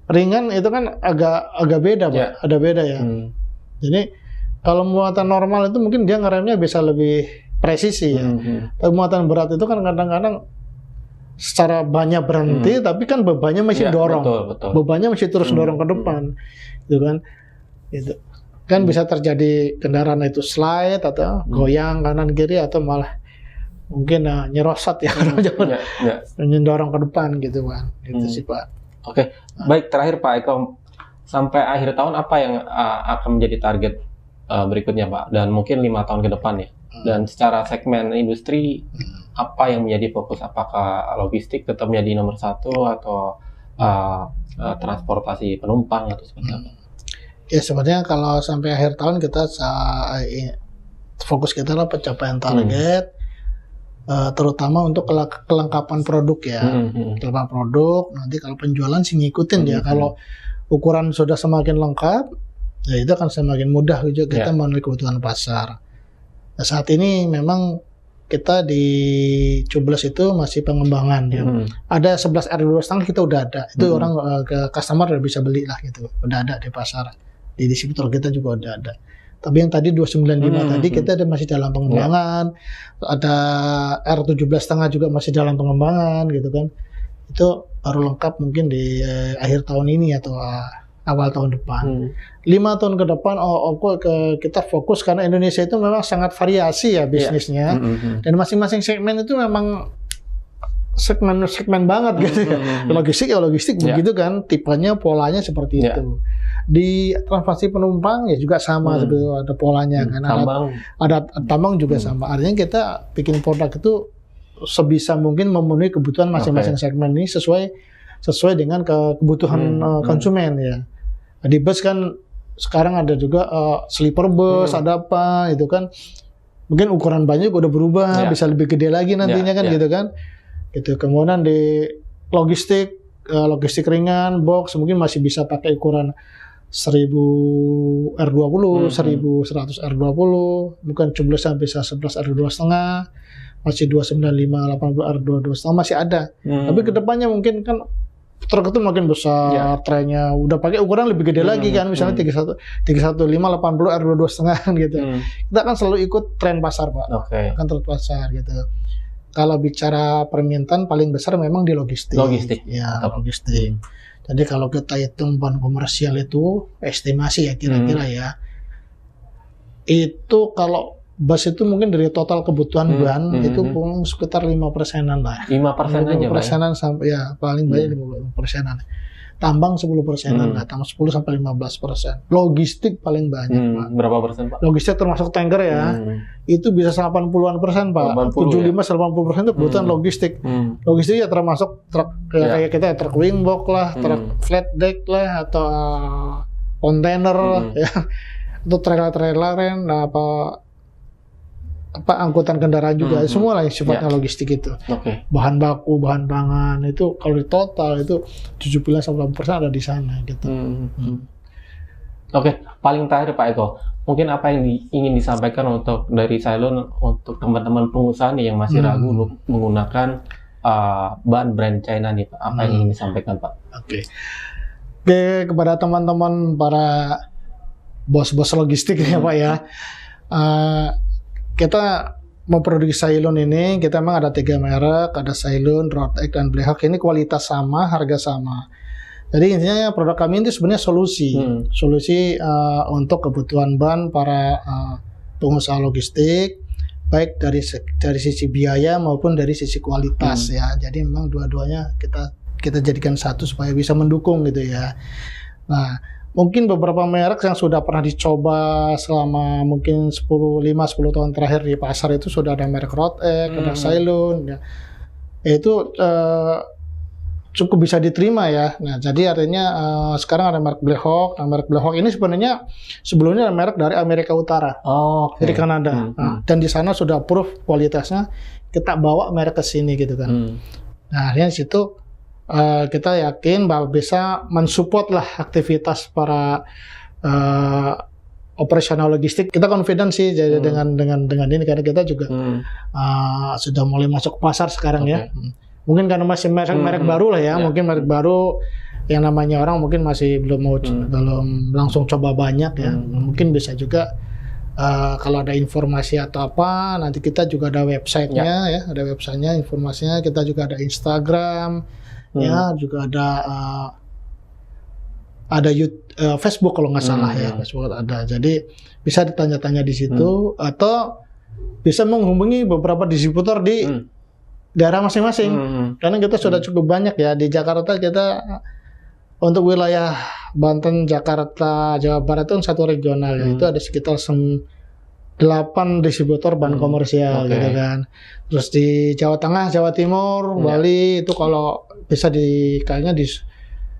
ringan itu kan agak beda Pak, ada beda ya. Jadi kalau muatan normal itu mungkin dia ngeremnya bisa lebih presisi ya. Tapi muatan berat itu kan kadang-kadang secara banyak berhenti tapi kan bebannya masih dorong. Betul. Bebannya masih terus dorong ke depan. Gitu kan. Itu kan bisa terjadi kendaraan itu slide atau goyang kanan kiri atau malah mungkin nyerosot ya mendorong ke depan gitu Pak. Itu sih Pak. Oke. Baik, terakhir Pak Eko, sampai akhir tahun apa yang akan menjadi target berikutnya Pak? Dan mungkin 5 tahun ke depan ya. Dan secara segmen industri apa yang menjadi fokus? Apakah logistik tetap menjadi nomor 1 atau transportasi penumpang atau seperti apa? Ya sebenarnya kalau sampai akhir tahun kita fokus kita adalah pencapaian target. Terutama untuk kelengkapan produk ya, kelengkapan produk. Nanti kalau penjualan sih ngikutin ya. Kalau ukuran sudah semakin lengkap, ya itu akan semakin mudah juga kita memenuhi kebutuhan pasar. Nah, saat ini memang kita di Cubles itu masih pengembangan ya. Ada 11 R2,5 kita udah ada. Itu orang customer udah bisa beli lah gitu. Udah ada di pasar. Di distributor kita juga udah ada. Tapi yang tadi 295 tadi kita masih dalam pengembangan. Ada R17,5 juga masih dalam pengembangan gitu kan. Itu baru lengkap mungkin di akhir tahun ini atau awal tahun depan. 5 tahun ke depan kita fokus karena Indonesia itu memang sangat variasi ya bisnisnya. Dan masing-masing segmen itu memang segmen banget gitu ya. Logistik begitu kan, tipenya polanya seperti itu. Di transportasi penumpang ya juga sama sebetulnya ada polanya kan. Ada tambang juga sama. Artinya kita bikin produk itu sebisa mungkin memenuhi kebutuhan masing-masing segmen ini sesuai dengan kebutuhan konsumen ya. Di bus kan sekarang ada juga sleeper bus, ada apa itu kan. Mungkin ukuran bannya udah berubah, bisa lebih gede lagi nantinya kan gitu kan. Gitu. Kemudian di logistik ringan, box mungkin masih bisa pakai ukuran 1000 R20, 1100 R20, bukan Cubles sampai 11 R2,5, masih 295, 80 R22,5 masih ada. Tapi kedepannya mungkin kan truk itu makin besar, trennya udah pakai ukuran lebih gede lagi kan, misalnya 315, 80 R22,5 gitu. Kita akan selalu ikut tren pasar Pak, akan tren pasar gitu. Kalau bicara permintaan paling besar memang di logistik. Ya, logistik. Jadi kalau kita hitung bahan komersial itu estimasi ya kira-kira ya. Itu kalau bus itu mungkin dari total kebutuhan ban itu sekitar 5%-an lah. 5% aja 5%-an sampai ya paling banyak 5%-an. Tambang 10%-an lah, tambang 10 sampai 15%. Logistik paling banyak, Pak. Berapa persen, Pak? Logistik termasuk tanker ya. Itu bisa 80-an%, Pak. 75-80% itu kebutuhan logistik. Logistik ya termasuk truk kayak kita truk wing box lah, truk flat deck lah atau kontainer ya. Itu trailer-traileran apa angkutan kendaraan juga semua lah yang sifatnya logistik itu. Bahan baku, bahan pangan itu kalau di total itu 70-80% ada di sana gitu. Paling terakhir Pak Eko, mungkin apa yang ingin disampaikan untuk dari Cylon untuk teman-teman pengusaha nih yang masih ragu menggunakan bahan brand China nih Pak, apa yang ingin disampaikan Pak? Oke, kepada teman-teman para bos-bos logistik ya Pak ya. Kita memproduksi Cylon ini kita memang ada 3 merek, ada Cylon, Rotek, dan Black Hawk. Ini kualitas sama, harga sama. Jadi intinya produk kami itu sebenarnya solusi untuk kebutuhan ban para pengusaha logistik, baik dari sisi biaya maupun dari sisi kualitas ya. Jadi memang dua-duanya kita jadikan satu supaya bisa mendukung gitu ya. Nah, mungkin beberapa merek yang sudah pernah dicoba selama mungkin 5-10 tahun terakhir di pasar itu sudah ada merek Rotek, ada Cylon ya. Itu cukup bisa diterima ya. Nah, jadi artinya sekarang ada merek Black Hawk. Nah, merek Black Hawk ini sebenarnya sebelumnya ada merek dari Amerika Utara, dari Kanada. Nah, dan di sana sudah approve kualitasnya. Kita bawa merek ke sini gitu kan. Nah, akhirnya di situ kita yakin bahwa bisa mensupport lah aktivitas para operasional logistik. Kita confident sih jadi dengan ini karena kita juga sudah mulai masuk pasar sekarang ya. Mungkin karena masih merek baru lah ya, mungkin merek baru yang namanya orang mungkin masih belum langsung coba banyak ya. Mungkin bisa juga kalau ada informasi atau apa, nanti kita juga ada websitenya ya, ada websitenya, informasinya. Kita juga ada Instagram, ya, juga ada Facebook kalau nggak salah ya, Facebook ada. Jadi bisa ditanya-tanya di situ atau bisa menghubungi beberapa distributor di daerah masing-masing. Karena kita sudah cukup banyak ya di Jakarta. Kita untuk wilayah Banten, Jakarta, Jawa Barat itu satu regional ya. Itu ada sekitar 8 distributor ban komersial gitu kan. Terus di Jawa Tengah, Jawa Timur, Bali itu kalau bisa kayaknya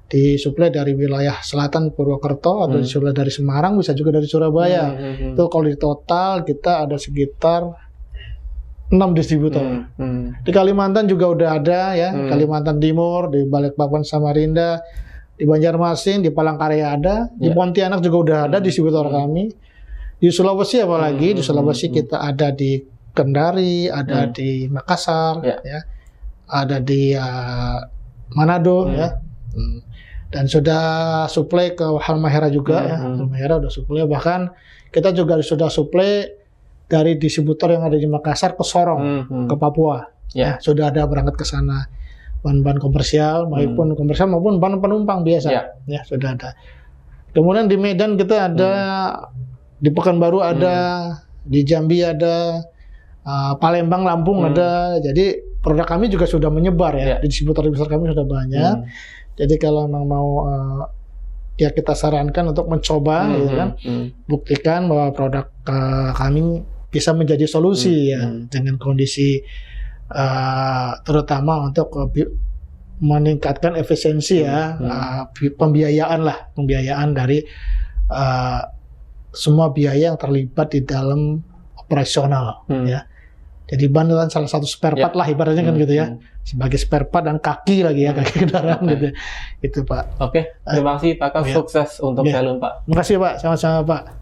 disuplai dari wilayah selatan Purwokerto atau disuplai dari Semarang, bisa juga dari Surabaya. Itu kalau di total kita ada sekitar 6 distributor. Di Kalimantan juga udah ada ya, Kalimantan Timur, di Balikpapan, Samarinda, di Banjarmasin, di Palangkaraya ada, di Pontianak juga udah ada distributor kami. Di Sulawesi apalagi, di Sulawesi kita ada di Kendari, ada di Makassar, ya, ada di Manado, ya, dan sudah suplai ke Halmahera juga, ya, Halmahera udah suplai. Bahkan kita juga sudah suplai dari distributor yang ada di Makassar ke Sorong, ke Papua, ya, sudah ada berangkat ke sana. Ban-ban komersial maupun ban penumpang biasa, ya sudah ada. Kemudian di Medan kita ada, di Pekanbaru ada, di Jambi ada, Palembang, Lampung ada. Jadi produk kami juga sudah menyebar ya, di distributor besar kami sudah banyak. Jadi kalau memang mau ya kita sarankan untuk mencoba, gitu kan, buktikan bahwa produk kami bisa menjadi solusi ya dengan kondisi terutama untuk meningkatkan efisiensi ya, pembiayaan dari semua biaya yang terlibat di dalam operasional ya. Jadi ban adalah salah satu spare part lah ibaratnya kan gitu ya, sebagai spare part dan kaki lagi ya, kaki kendaraan gitu. Itu Pak. Oke, terima kasih Pak. Sukses untuk Cylon Pak. Terima kasih Pak, sama-sama Pak.